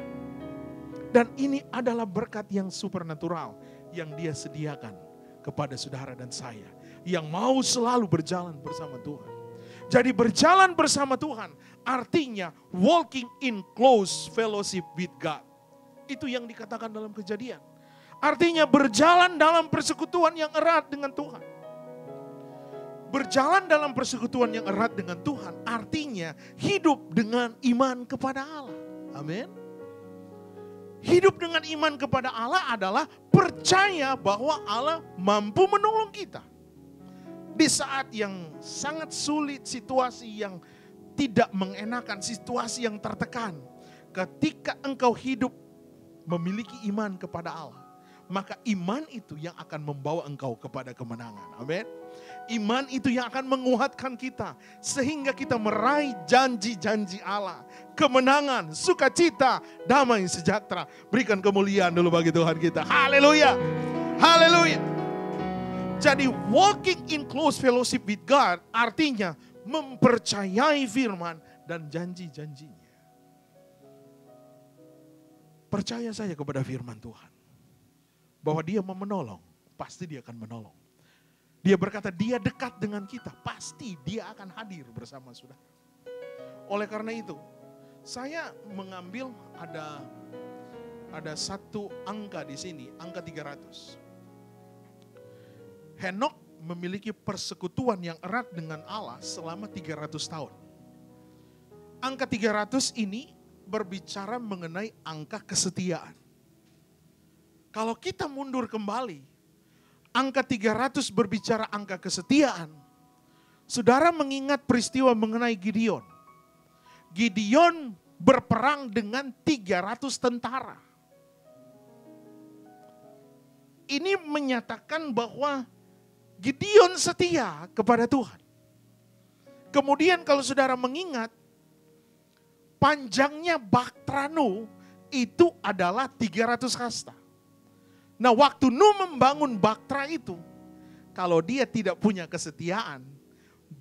Dan ini adalah berkat yang supernatural yang dia sediakan kepada saudara dan saya, yang mau selalu berjalan bersama Tuhan. Jadi berjalan bersama Tuhan artinya walking in close fellowship with God. Itu yang dikatakan dalam Kejadian. Artinya berjalan dalam persekutuan yang erat dengan Tuhan. Berjalan dalam persekutuan yang erat dengan Tuhan artinya hidup dengan iman kepada Allah. Amin. Hidup dengan iman kepada Allah adalah percaya bahwa Allah mampu menolong kita. Di saat yang sangat sulit, situasi yang tidak mengenakan, situasi yang tertekan. Ketika engkau hidup memiliki iman kepada Allah, maka iman itu yang akan membawa engkau kepada kemenangan. Amin. Iman itu yang akan menguatkan kita sehingga kita meraih janji-janji Allah. Kemenangan, sukacita, damai sejahtera. Berikan kemuliaan dulu bagi Tuhan kita. Haleluya. Haleluya. Jadi walking in close fellowship with God artinya mempercayai firman dan janji-janjinya. Percaya saja kepada firman Tuhan. Bahwa dia mau menolong pasti dia akan menolong. Dia berkata, dia dekat dengan kita, pasti dia akan hadir bersama saudara. Oleh karena itu, saya mengambil ada satu angka di sini, angka 300. Henok memiliki persekutuan yang erat dengan Allah selama 300 tahun. Angka 300 ini berbicara mengenai angka kesetiaan. Kalau kita mundur kembali, angka 300 berbicara angka kesetiaan. Saudara mengingat peristiwa mengenai Gideon. Gideon berperang dengan 300 tentara. Ini menyatakan bahwa Gideon setia kepada Tuhan. Kemudian kalau saudara mengingat, panjangnya Bahtera Nuh itu adalah 300 hasta. Nah, waktu Nuh membangun Bahtera itu, kalau dia tidak punya kesetiaan,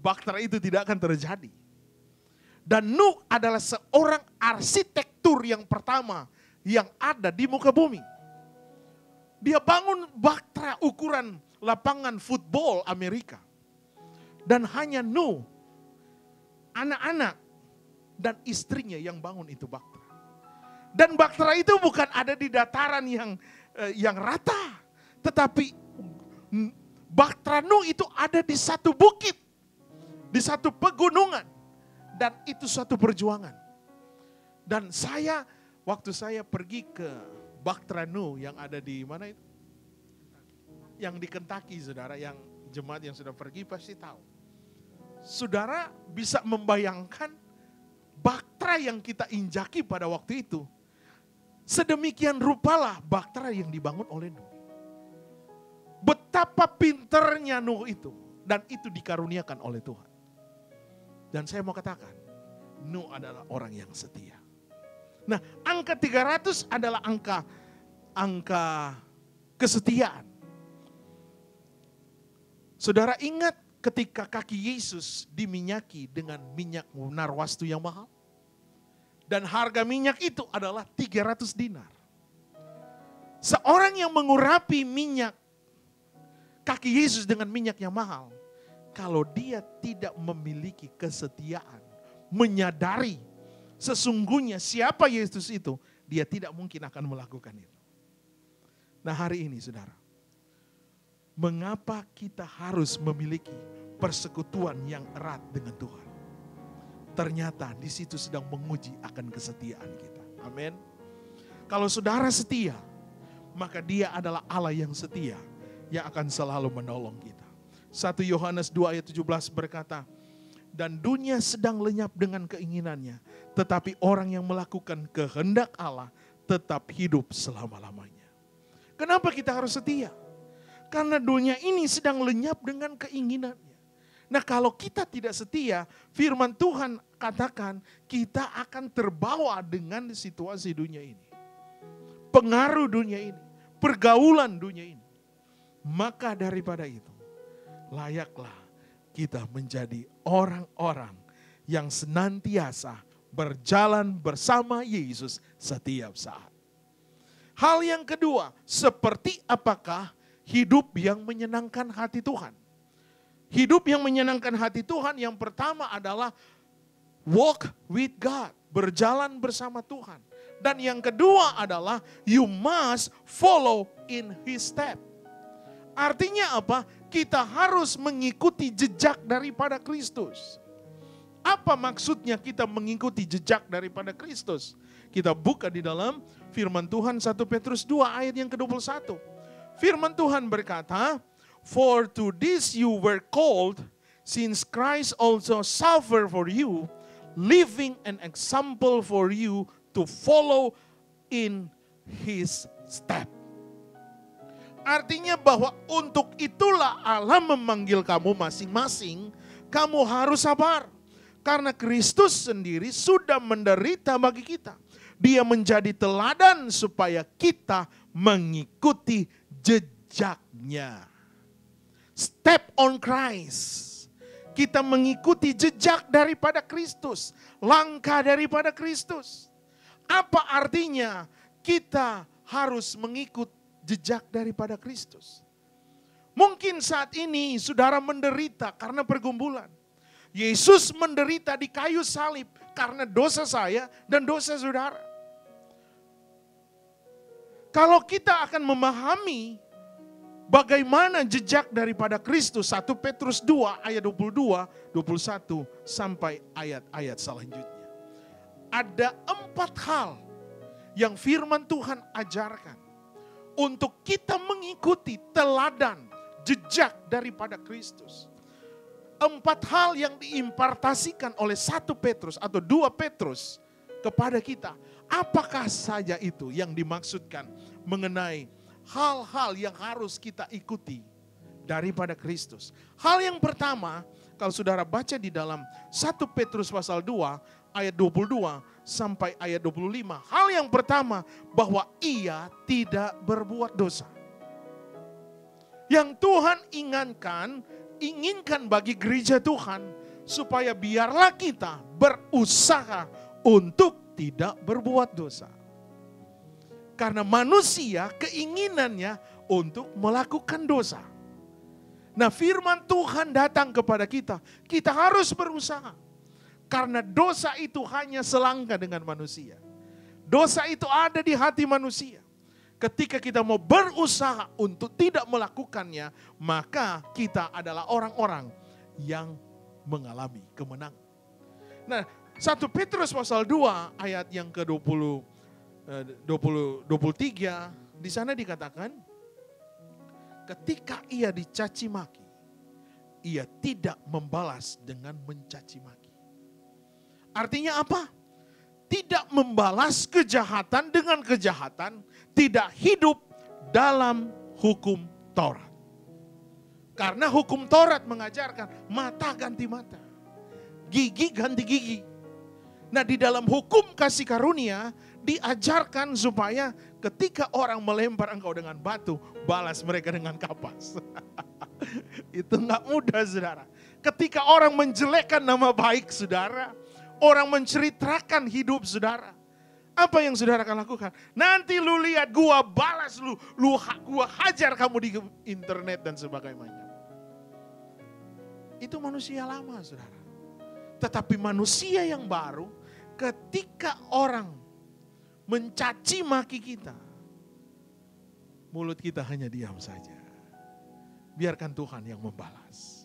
Bahtera itu tidak akan terjadi. Dan Nuh adalah seorang arsitektur yang pertama yang ada di muka bumi. Dia bangun Bahtera ukuran lapangan football Amerika. Dan hanya Nuh, anak-anak, dan istrinya yang bangun itu Bahtera. Dan Bahtera itu bukan ada di dataran yang rata. Tetapi Bahtera Nuh itu ada di satu bukit. Di satu pegunungan. Dan itu suatu perjuangan. Dan waktu saya pergi ke Bahtera Nuh yang ada di mana itu? Yang di Kentucky, saudara, yang jemaat yang sudah pergi pasti tahu. Saudara bisa membayangkan Bahtera yang kita injaki pada waktu itu. Sedemikian rupalah Bahtera yang dibangun oleh Nuh. Betapa pinternya Nuh itu. Dan itu dikaruniakan oleh Tuhan. Dan saya mau katakan, Nuh adalah orang yang setia. Nah, angka 300 adalah angka kesetiaan. Saudara ingat ketika kaki Yesus diminyaki dengan minyak narwastu yang mahal? Dan harga minyak itu adalah 300 dinar. Seorang yang mengurapi minyak kaki Yesus dengan minyak yang mahal, kalau dia tidak memiliki kesetiaan, menyadari sesungguhnya siapa Yesus itu, dia tidak mungkin akan melakukan itu. Nah, hari ini saudara, mengapa kita harus memiliki persekutuan yang erat dengan Tuhan? Ternyata di situ sedang menguji akan kesetiaan kita. Amin. Kalau saudara setia, maka dia adalah Allah yang setia yang akan selalu menolong kita. 1 Yohanes 2 ayat 17 berkata, dan dunia sedang lenyap dengan keinginannya, tetapi orang yang melakukan kehendak Allah tetap hidup selama-lamanya. Kenapa kita harus setia? Karena dunia ini sedang lenyap dengan keinginannya. Nah, kalau kita tidak setia, firman Tuhan katakan kita akan terbawa dengan situasi dunia ini. Pengaruh dunia ini, pergaulan dunia ini. Maka daripada itu, layaklah kita menjadi orang-orang yang senantiasa berjalan bersama Yesus setiap saat. Hal yang kedua, seperti apakah hidup yang menyenangkan hati Tuhan? Hidup yang menyenangkan hati Tuhan yang pertama adalah walk with God, berjalan bersama Tuhan. Dan yang kedua adalah you must follow in His step. Artinya apa? Kita harus mengikuti jejak daripada Kristus. Apa maksudnya kita mengikuti jejak daripada Kristus? Kita buka di dalam firman Tuhan 1 Petrus 2 ayat yang ke-21. Firman Tuhan berkata, for to this you were called, since Christ also suffered for you, leaving an example for you to follow in His step. Artinya bahwa untuk itulah Allah memanggil kamu masing-masing, kamu harus sabar. Karena Kristus sendiri sudah menderita bagi kita. Dia menjadi teladan supaya kita mengikuti jejaknya. Step on Christ. Kita mengikuti jejak daripada Kristus. Langkah daripada Kristus. Apa artinya kita harus mengikut jejak daripada Kristus? Mungkin saat ini saudara menderita karena pergumulan. Yesus menderita di kayu salib karena dosa saya dan dosa saudara. Kalau kita akan memahami bagaimana jejak daripada Kristus, 1 Petrus 2 ayat 22, 21 sampai ayat-ayat selanjutnya. Ada 4 hal yang firman Tuhan ajarkan untuk kita mengikuti teladan jejak daripada Kristus. 4 hal yang diimpartasikan oleh 1 Petrus atau 2 Petrus kepada kita. Apakah saja itu yang dimaksudkan mengenai hal-hal yang harus kita ikuti daripada Kristus. Hal yang pertama, kalau saudara baca di dalam 1 Petrus pasal 2 ayat 22 sampai ayat 25. Hal yang pertama, bahwa ia tidak berbuat dosa. Yang Tuhan inginkan bagi gereja Tuhan, supaya biarlah kita berusaha untuk tidak berbuat dosa. Karena manusia keinginannya untuk melakukan dosa. Nah, firman Tuhan datang kepada kita, kita harus berusaha. Karena dosa itu hanya selangkah dengan manusia. Dosa itu ada di hati manusia. Ketika kita mau berusaha untuk tidak melakukannya, maka kita adalah orang-orang yang mengalami kemenangan. Nah, 1 Petrus pasal 2 ayat yang ke-23, di sana dikatakan, ketika ia dicaci maki, ia tidak membalas dengan mencaci maki. Artinya apa? Tidak membalas kejahatan dengan kejahatan, tidak hidup dalam hukum Taurat. Karena hukum Taurat mengajarkan mata ganti mata, gigi ganti gigi. Nah, di dalam hukum kasih karunia diajarkan supaya ketika orang melempar engkau dengan batu, balas mereka dengan kapas. Itu nggak mudah, saudara. Ketika orang menjelekkan nama baik saudara, orang menceritakan hidup saudara, apa yang saudara akan lakukan? Nanti lu lihat gua balas gua hajar kamu di internet dan sebagainya. Itu manusia lama, saudara. Tetapi manusia yang baru, ketika orang mencaci maki kita, mulut kita hanya diam saja. Biarkan Tuhan yang membalas.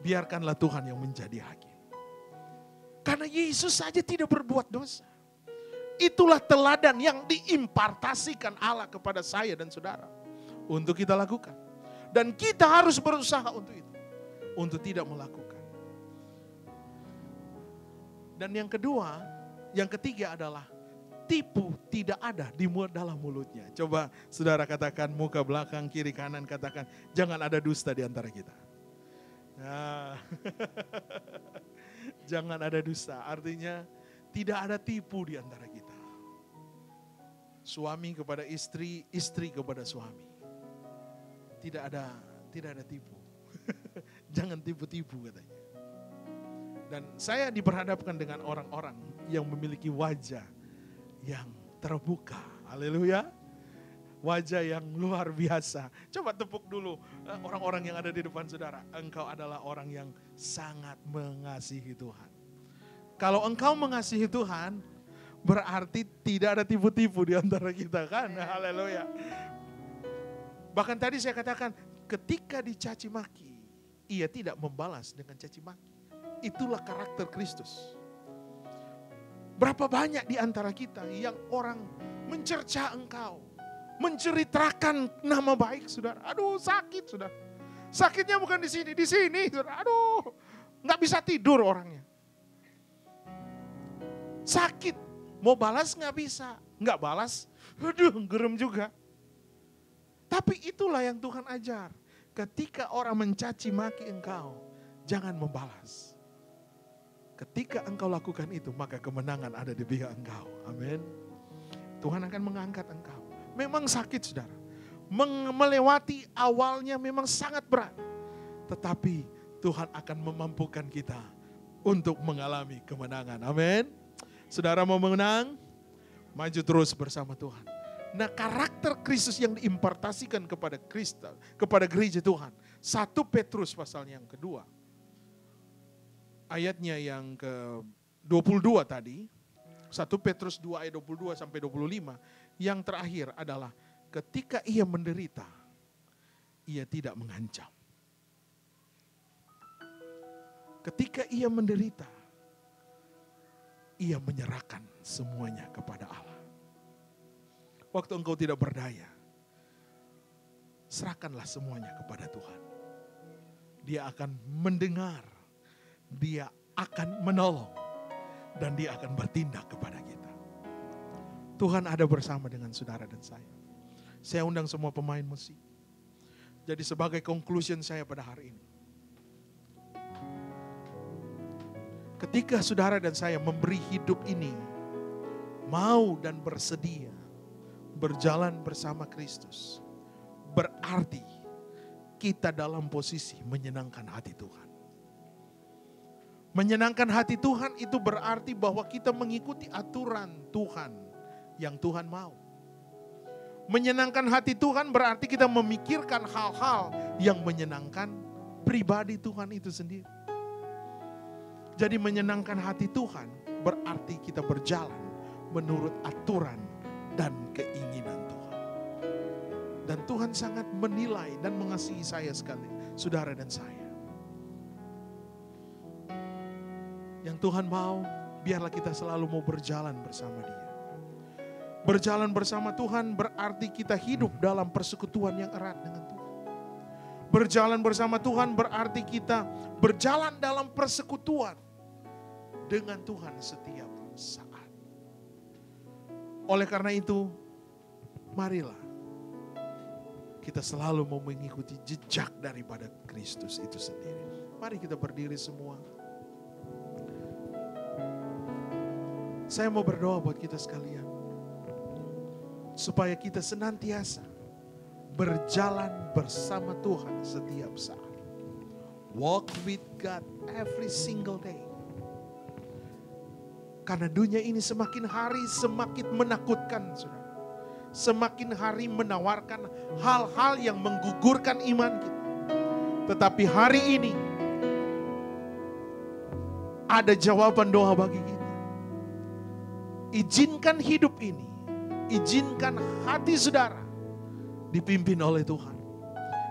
Biarkanlah Tuhan yang menjadi hakim. Karena Yesus saja tidak berbuat dosa. Itulah teladan yang diimpartasikan Allah kepada saya dan saudara untuk kita lakukan. Dan kita harus berusaha untuk itu. Untuk tidak melakukan. Dan yang kedua, yang ketiga adalah tipu tidak ada di dalam mulutnya. Coba saudara katakan, muka belakang, kiri kanan, katakan jangan ada dusta di antara kita. Nah, jangan ada dusta, artinya tidak ada tipu di antara kita. Suami kepada istri, istri kepada suami. Tidak ada tipu. Jangan tipu-tipu katanya. Dan saya diperhadapkan dengan orang-orang yang memiliki wajah yang terbuka. Haleluya. Wajah yang luar biasa. Coba tepuk dulu orang-orang yang ada di depan saudara. Engkau adalah orang yang sangat mengasihi Tuhan. Kalau engkau mengasihi Tuhan, berarti tidak ada tipu-tipu di antara kita kan. Haleluya. Bahkan tadi saya katakan, ketika dicaci maki, ia tidak membalas dengan caci maki. Itulah karakter Kristus. Berapa banyak di antara kita yang orang mencerca engkau, menceritakan nama baik saudara. Aduh, sakit saudara. Sakitnya bukan di sini saudara. Aduh, nggak bisa tidur orangnya. Sakit, mau balas nggak bisa, nggak balas, aduh gerem juga. Tapi itulah yang Tuhan ajar. Ketika orang mencaci maki engkau, jangan membalas. Ketika engkau lakukan itu, maka kemenangan ada di pihak engkau. Amin. Tuhan akan mengangkat engkau. Memang sakit saudara. Melewati awalnya memang sangat berat. Tetapi Tuhan akan memampukan kita untuk mengalami kemenangan. Amin. Saudara mau menang? Maju terus bersama Tuhan. Nah, karakter Kristus yang diimpartasikan kepada Kristus, kepada gereja Tuhan. 1 Petrus pasalnya yang kedua. Ayatnya yang ke-22 tadi. 1 Petrus 2 ayat 22 sampai 25. Yang terakhir adalah ketika ia menderita, ia tidak mengancam. Ketika ia menderita, ia menyerahkan semuanya kepada Allah. Waktu engkau tidak berdaya, serahkanlah semuanya kepada Tuhan. Dia akan mendengar, dia akan menolong, dan dia akan bertindak kepada kita. Tuhan ada bersama dengan saudara dan saya. Saya undang semua pemain musik. Jadi sebagai conclusion saya pada hari ini. Ketika saudara dan saya memberi hidup ini, mau dan bersedia berjalan bersama Kristus, berarti kita dalam posisi menyenangkan hati Tuhan. Menyenangkan hati Tuhan itu berarti bahwa kita mengikuti aturan Tuhan yang Tuhan mau. Menyenangkan hati Tuhan berarti kita memikirkan hal-hal yang menyenangkan pribadi Tuhan itu sendiri. Jadi menyenangkan hati Tuhan berarti kita berjalan menurut aturan dan keinginan Tuhan. Dan Tuhan sangat menilai dan mengasihi saya sekali, saudara dan saya. Yang Tuhan mau, biarlah kita selalu mau berjalan bersama Dia. Berjalan bersama Tuhan berarti kita hidup dalam persekutuan yang erat dengan Tuhan. Berjalan bersama Tuhan berarti kita berjalan dalam persekutuan dengan Tuhan setiap saat. Oleh karena itu, marilah kita selalu mau mengikuti jejak daripada Kristus itu sendiri. Mari kita berdiri semua. Saya mau berdoa buat kita sekalian. Supaya kita senantiasa berjalan bersama Tuhan setiap saat. Walk with God every single day. Karena dunia ini semakin hari semakin menakutkan, saudara. Semakin hari menawarkan hal-hal yang menggugurkan iman kita. Tetapi hari ini ada jawaban doa bagi kita. Izinkan hidup ini, izinkan hati saudara dipimpin oleh Tuhan.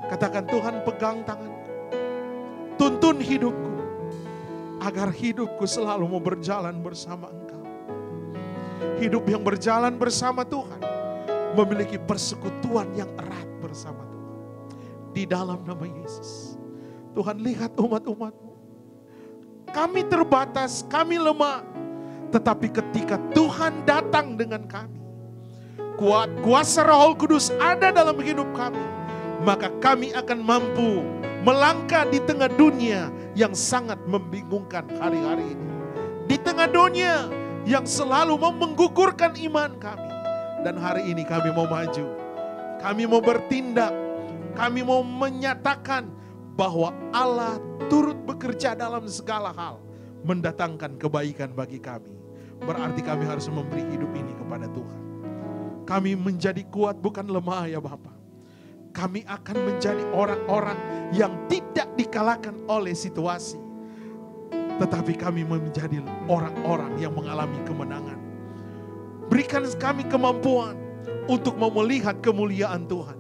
Katakan, Tuhan pegang tanganku, tuntun hidupku, agar hidupku selalu mau berjalan bersama Engkau. Hidup yang berjalan bersama Tuhan memiliki persekutuan yang erat bersama Tuhan. Di dalam nama Yesus. Tuhan, lihat umat-umat-Mu. Kami terbatas, kami lemah. Tetapi ketika Tuhan datang dengan kami, kuasa Roh Kudus ada dalam hidup kami, maka kami akan mampu melangkah di tengah dunia yang sangat membingungkan hari-hari ini. Di tengah dunia yang selalu mau menggugurkan iman kami. Dan hari ini kami mau maju. Kami mau bertindak. Kami mau menyatakan bahwa Allah turut bekerja dalam segala hal. Mendatangkan kebaikan bagi kami. Berarti kami harus memberi hidup ini kepada Tuhan. Kami menjadi kuat bukan lemah ya Bapa. Kami akan menjadi orang-orang yang tidak dikalahkan oleh situasi. Tetapi kami menjadi orang-orang yang mengalami kemenangan. Berikan kami kemampuan untuk mau melihat kemuliaan Tuhan.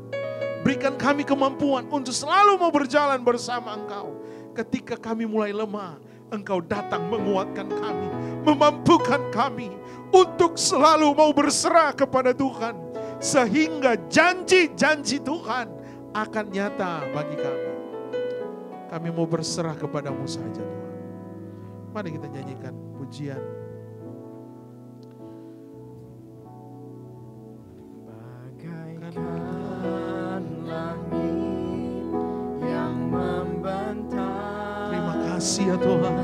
Berikan kami kemampuan untuk selalu mau berjalan bersama Engkau. Ketika kami mulai lemah, Engkau datang menguatkan kami, memampukan kami untuk selalu mau berserah kepada Tuhan. Sehingga janji-janji Tuhan akan nyata bagi kami. Kami mau berserah kepadamu saja Tuhan. Mari kita nyanyikan pujian.
Bagaikan langit yang membentang.
Terima kasih ya Tuhan.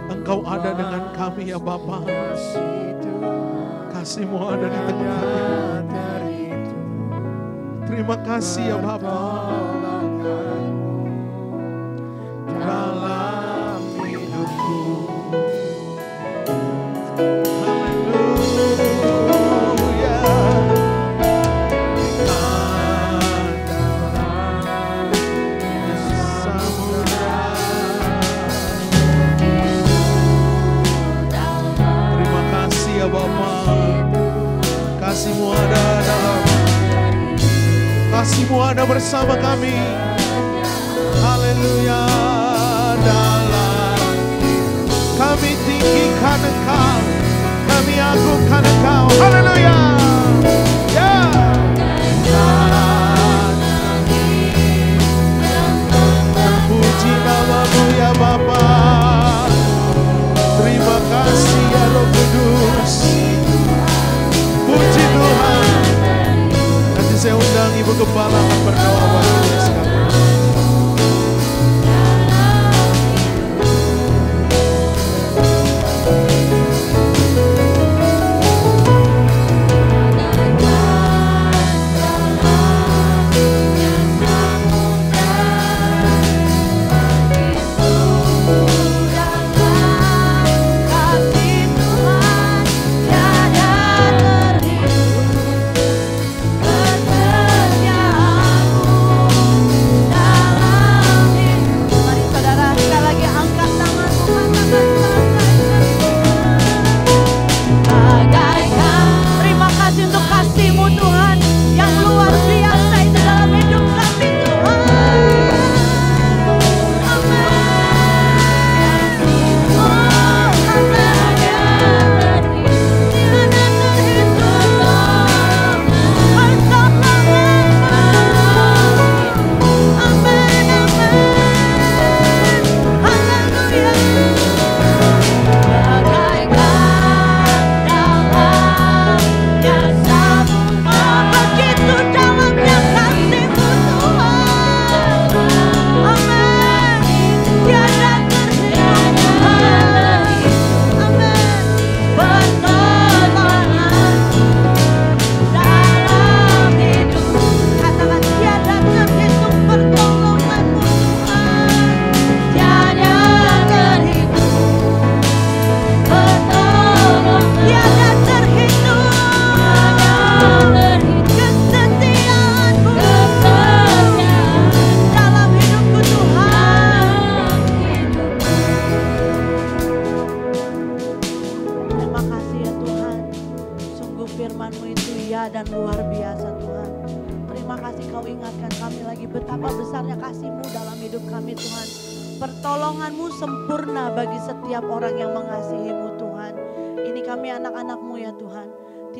Engkau ada dengan kami ya Bapa. Kasih-Mu ada di tengah kami. Terima kasih ya Bapa. Dalam hidupku. Haleluya. bersama kami. Haleluya. Dalam kami tinggikan Engkau, kami agungkan Engkau. Haleluya. Ya. Puji namamu ya Bapa. Terima kasih ya Roh Kudus. Puji Tuhan. Nanti saya undang Ibu Gembala akan berdoa buat kita sekalian.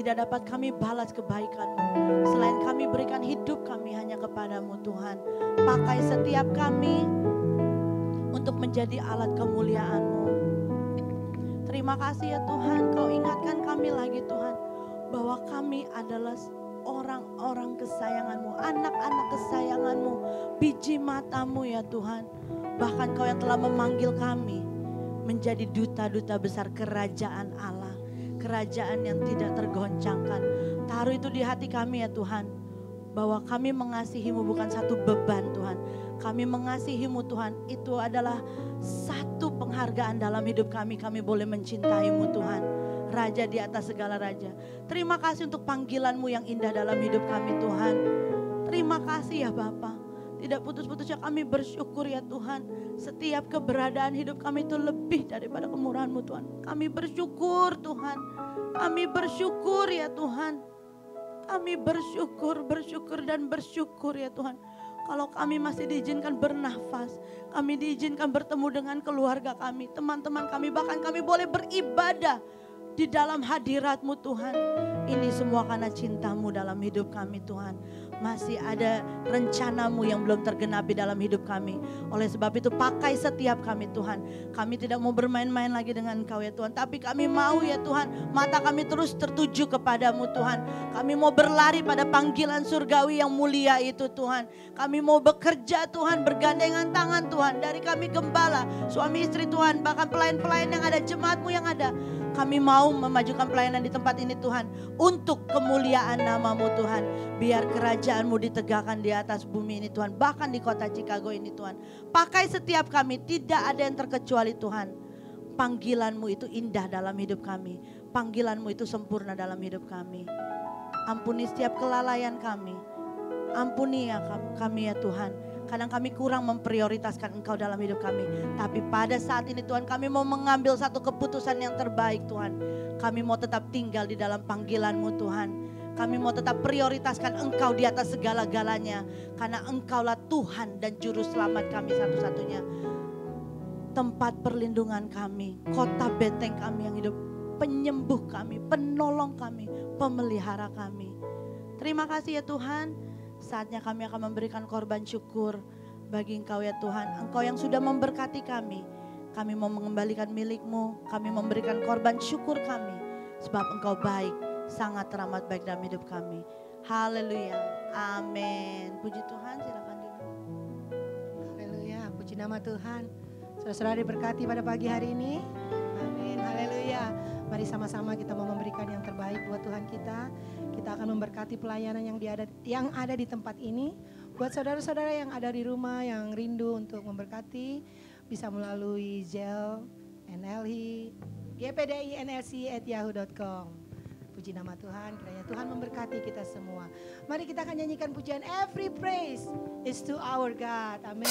Dapat kami balas kebaikan-Mu. Selain kami berikan hidup kami hanya kepadamu Tuhan. Pakai setiap kami untuk menjadi alat kemuliaan-Mu. Terima kasih ya Tuhan, Kau ingatkan kami lagi Tuhan, bahwa kami adalah orang-orang kesayangan-Mu, anak-anak kesayangan-Mu, biji mata-Mu ya Tuhan. Bahkan Kau yang telah memanggil kami menjadi duta-duta besar kerajaan Allah. Kerajaan yang tidak tergoncangkan. Taruh itu di hati kami ya Tuhan, bahwa kami mengasihi-Mu bukan satu beban Tuhan. Kami mengasihi-Mu Tuhan, itu adalah satu penghargaan dalam hidup kami. Kami boleh mencintai-Mu Tuhan, Raja di atas segala raja. Terima kasih untuk panggilan-Mu yang indah dalam hidup kami Tuhan. Terima kasih ya Bapa. Tidak putus-putusnya kami bersyukur ya Tuhan. Setiap keberadaan hidup kami itu lebih daripada kemurahan-Mu Tuhan. Kami bersyukur Tuhan. Kami bersyukur ya Tuhan. Kami bersyukur dan bersyukur ya Tuhan. Kalau kami masih diizinkan bernafas, kami diizinkan bertemu dengan keluarga kami, teman-teman kami, bahkan kami boleh beribadah di dalam hadirat-Mu Tuhan. Ini semua karena cinta-Mu dalam hidup kami Tuhan. Masih ada rencana-Mu yang belum tergenapi dalam hidup kami. Oleh sebab itu pakai setiap kami Tuhan. Kami tidak mau bermain-main lagi dengan Engkau ya Tuhan. Tapi kami mau ya Tuhan, mata kami terus tertuju kepadamu Tuhan. Kami mau berlari pada panggilan surgawi yang mulia itu Tuhan. Kami mau bekerja Tuhan, bergandengan tangan Tuhan. Dari kami gembala, suami istri Tuhan, bahkan pelayan-pelayan yang ada, jemaat-Mu yang ada. Kami mau memajukan pelayanan di tempat ini Tuhan. Untuk kemuliaan nama-Mu Tuhan. Biar kerajaan-Mu ditegakkan di atas bumi ini Tuhan. Bahkan di kota Chicago ini Tuhan. Pakai setiap kami, tidak ada yang terkecuali Tuhan. Panggilan-Mu itu indah dalam hidup kami. Panggilan-Mu itu sempurna dalam hidup kami. Ampuni setiap kelalaian kami. Ampuni ya kami ya Tuhan. Kadang kami kurang memprioritaskan Engkau dalam hidup kami. Tapi pada saat ini Tuhan, kami mau mengambil satu keputusan yang terbaik Tuhan. Kami mau tetap tinggal di dalam panggilan-Mu Tuhan. Kami mau tetap prioritaskan Engkau di atas segala-galanya. Karena Engkaulah Tuhan dan Juru Selamat kami satu-satunya. Tempat perlindungan kami, kota benteng kami yang hidup, penyembuh kami, penolong kami, pemelihara kami. Terima kasih ya Tuhan, saatnya kami akan memberikan korban syukur bagi Engkau ya Tuhan. Engkau yang sudah memberkati kami mau mengembalikan milik-Mu, kami memberikan korban syukur kami. Sebab Engkau baik, sangat teramat baik dalam hidup kami. Haleluya, amin. Puji Tuhan, silakan dulu.
Haleluya, puji nama Tuhan. Saudara-saudara diberkati pada pagi hari ini. Amin, haleluya. Mari sama-sama kita mau memberikan yang terbaik buat Tuhan kita. Kita akan memberkati pelayanan yang ada di tempat ini. Buat saudara-saudara yang ada di rumah yang rindu untuk memberkati, bisa melalui Zelle, NLI, gpdi.nlc@yahoo.com. Puji nama Tuhan, kiranya Tuhan memberkati kita semua. Mari kita akan nyanyikan pujian Every Praise is to our God. Amin.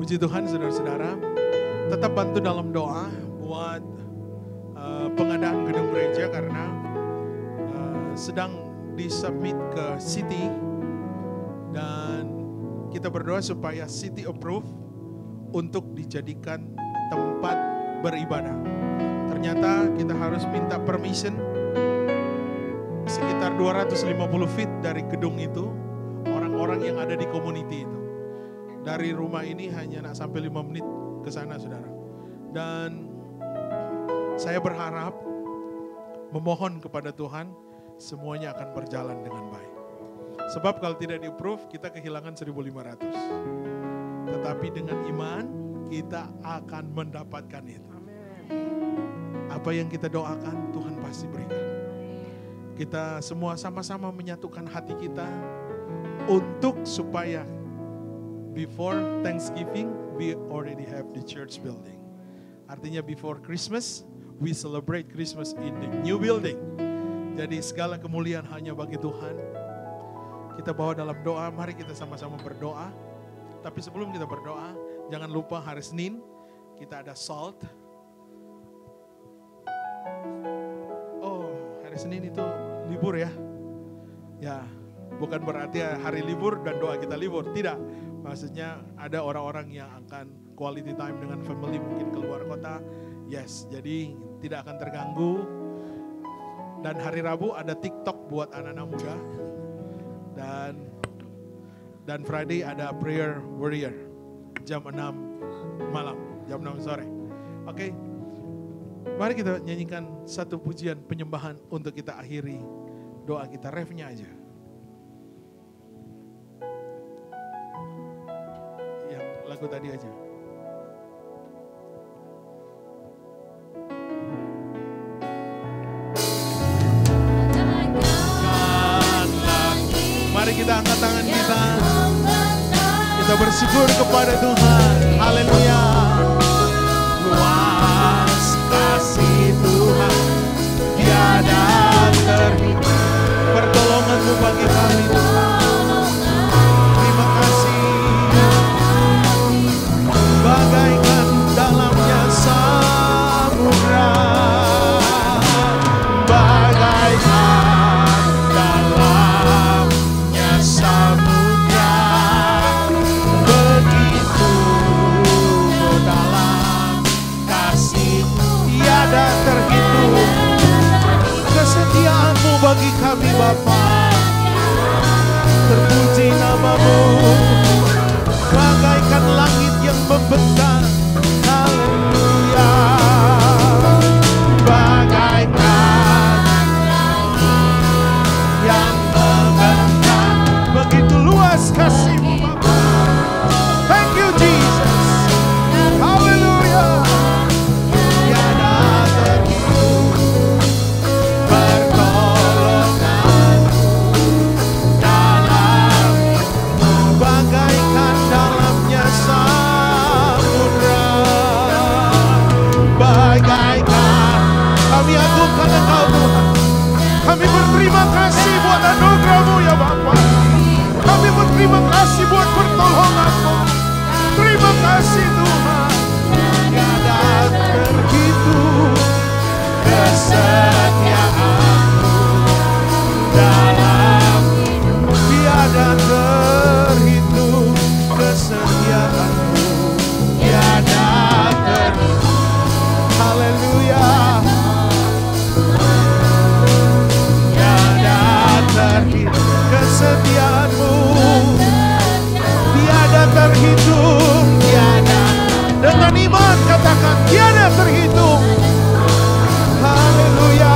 Puji Tuhan saudara-saudara, tetap bantu dalam doa buat pengadaan gedung gereja karena sedang disubmit ke City dan kita berdoa supaya City approve untuk dijadikan tempat beribadah. Ternyata kita harus minta permission sekitar 250 feet dari gedung itu, orang-orang yang ada di community itu. Dari rumah ini hanya nak sampai 5 menit ke sana, saudara. Dan saya berharap, memohon kepada Tuhan, semuanya akan berjalan dengan baik. Sebab kalau tidak di-approve, kita kehilangan 1.500. Tetapi dengan iman, kita akan mendapatkan itu. Apa yang kita doakan, Tuhan pasti berikan. Kita semua sama-sama menyatukan hati kita untuk supaya before Thanksgiving, we already have the church building. Artinya before Christmas, we celebrate Christmas in the new building. Jadi segala kemuliaan hanya bagi Tuhan. Kita bawa dalam doa, mari kita sama-sama berdoa. Tapi sebelum kita berdoa, jangan lupa hari Senin kita ada salt. Oh, hari Senin itu libur ya. Ya, bukan berarti hari libur dan doa kita libur, tidak. Maksudnya ada orang-orang yang akan quality time dengan family, mungkin keluar kota. Yes, jadi tidak akan terganggu. Dan hari Rabu ada TikTok buat anak-anak muda. Dan Friday ada prayer warrior jam 6 malam, jam 6 sore. Oke. Mari kita nyanyikan satu pujian penyembahan untuk kita akhiri doa kita. Refnya aja. Yang lagu tadi aja. Mari kita angkat tangan kita. Kita bersyukur kepada Tuhan. Haleluya. Luas kasih Tuhan tiada terhingga. Pertolongan-Mu bagi kami Tuhan. Terima kasih. Bagaikan dalamnya samudra. Bagaikan dalamnya samudra. Begitu dalam kasih-Mu tiada terhitung. Kesetiaan-Mu bagi kami Bapa. Terpuji nama-Mu. Bagaikan langit yang membentang. Haleluya. Bagaikan yang membentang. Begitu luas kasih-Mu Bapa. Thank you Jesus. Haleluya. Tiada terhitung pertolongan-Mu dalam bagaikan dalamnya samudra. Bagaikan kami agungkan Engkau Tuhan. Kami berterima kasih buat anugerah-Mu ya Bapa. Kami berterima kasih buat pertolongan-Mu. Terima kasih Tuhan. Tiada terhitung kesetiaan-Mu dalam tiada terhitung kesetiaan-Mu tiada terhitung. Haleluya. Tiada terhitung kesetiaan-Mu tiada terhitung. Tiada. Dengan iman katakan tiada terhitung. Haleluya.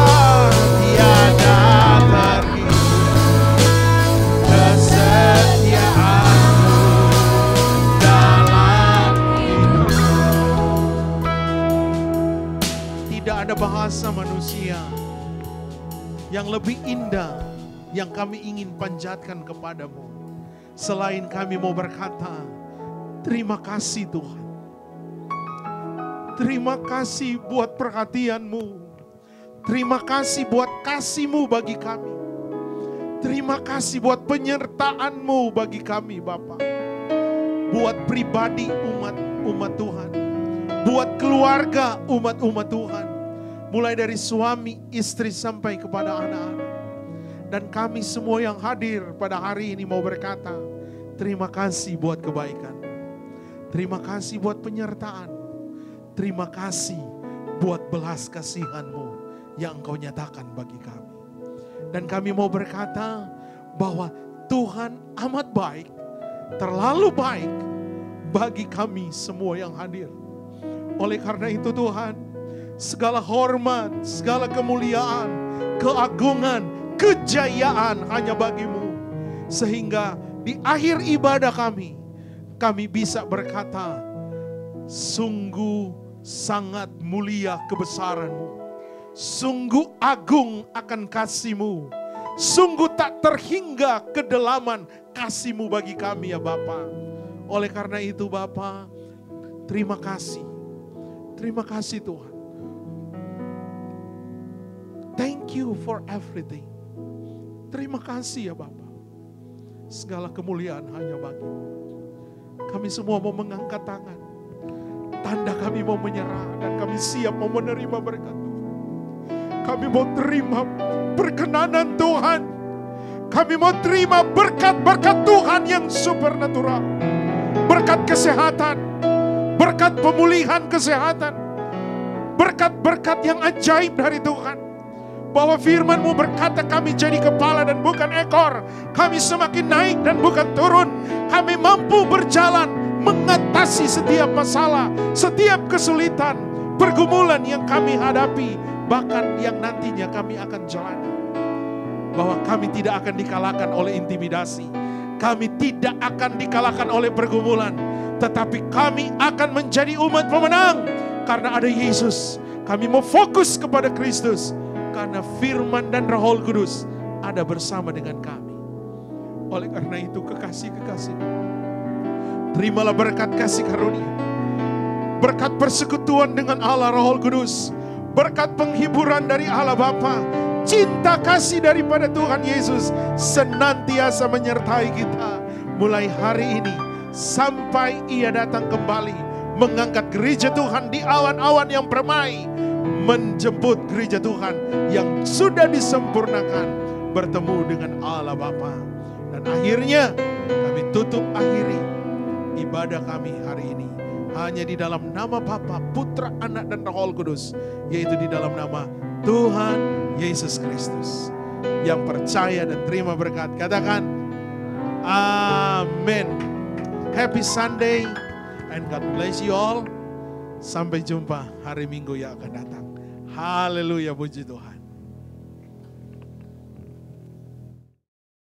Tiada terhitung kesetiaan-Mu dalam hidup. Tidak ada bahasa manusia yang lebih indah yang kami ingin panjatkan kepadamu. Selain kami mau berkata, terima kasih Tuhan. Terima kasih buat perhatian-Mu. Terima kasih buat kasih-Mu bagi kami. Terima kasih buat penyertaan-Mu bagi kami Bapa. Buat pribadi umat Tuhan. buat keluarga umat-umat Tuhan. Mulai dari suami, istri sampai kepada anak-anak. Dan kami semua yang hadir pada hari ini mau berkata, terima kasih buat kebaikan. Terima kasih buat penyertaan. Terima kasih buat belas kasihan-Mu yang Engkau nyatakan bagi kami. Dan kami mau berkata bahwa Tuhan amat baik, terlalu baik bagi kami semua yang hadir. Oleh karena itu Tuhan, segala hormat, segala kemuliaan, keagungan, kejayaan hanya bagi-Mu. Sehingga di akhir ibadah kami bisa berkata, sungguh sangat mulia kebesaran-Mu. Sungguh agung akan kasih-Mu. Sungguh tak terhingga kedalaman kasih-Mu bagi kami ya Bapa. Oleh karena itu Bapa, terima kasih. Terima kasih Tuhan. Thank you for everything. Terima kasih ya Bapa. Segala kemuliaan hanya bagi-Mu. Kami semua mau mengangkat tangan. Tanda kami mau menyerah dan kami siap mau menerima berkat Tuhan. Kami mau terima perkenanan Tuhan. Kami mau terima berkat-berkat Tuhan yang supernatural. Berkat kesehatan, berkat pemulihan kesehatan, berkat-berkat yang ajaib dari Tuhan. Bahwa firman-Mu berkata kami jadi kepala dan bukan ekor. Kami semakin naik dan bukan turun. Kami mampu berjalan mengatasi setiap masalah, setiap kesulitan, pergumulan yang kami hadapi, bahkan yang nantinya kami akan jalani. Bahwa kami tidak akan dikalahkan oleh intimidasi. Kami tidak akan dikalahkan oleh pergumulan. Tetapi kami akan menjadi umat pemenang. Karena ada Yesus. Kami mau fokus kepada Kristus. Karena firman dan Roh Kudus ada bersama dengan kami. Oleh karena itu kekasih-kekasih, terimalah berkat kasih karunia. Berkat persekutuan dengan Allah Roh Kudus. Berkat penghiburan dari Allah Bapa. Cinta kasih daripada Tuhan Yesus senantiasa menyertai kita. Mulai hari ini sampai Ia datang kembali. Mengangkat gereja Tuhan di awan-awan yang permai. Menjemput gereja Tuhan yang sudah disempurnakan bertemu dengan Allah Bapa. Dan akhirnya kami tutup akhiri ibadah kami hari ini hanya di dalam nama Bapa, Putra, Anak dan Roh Kudus, yaitu di dalam nama Tuhan Yesus Kristus. Yang percaya dan terima berkat katakan amin. Happy Sunday and God bless you all. Sampai jumpa hari Minggu yang akan datang. Haleluya, puji Tuhan.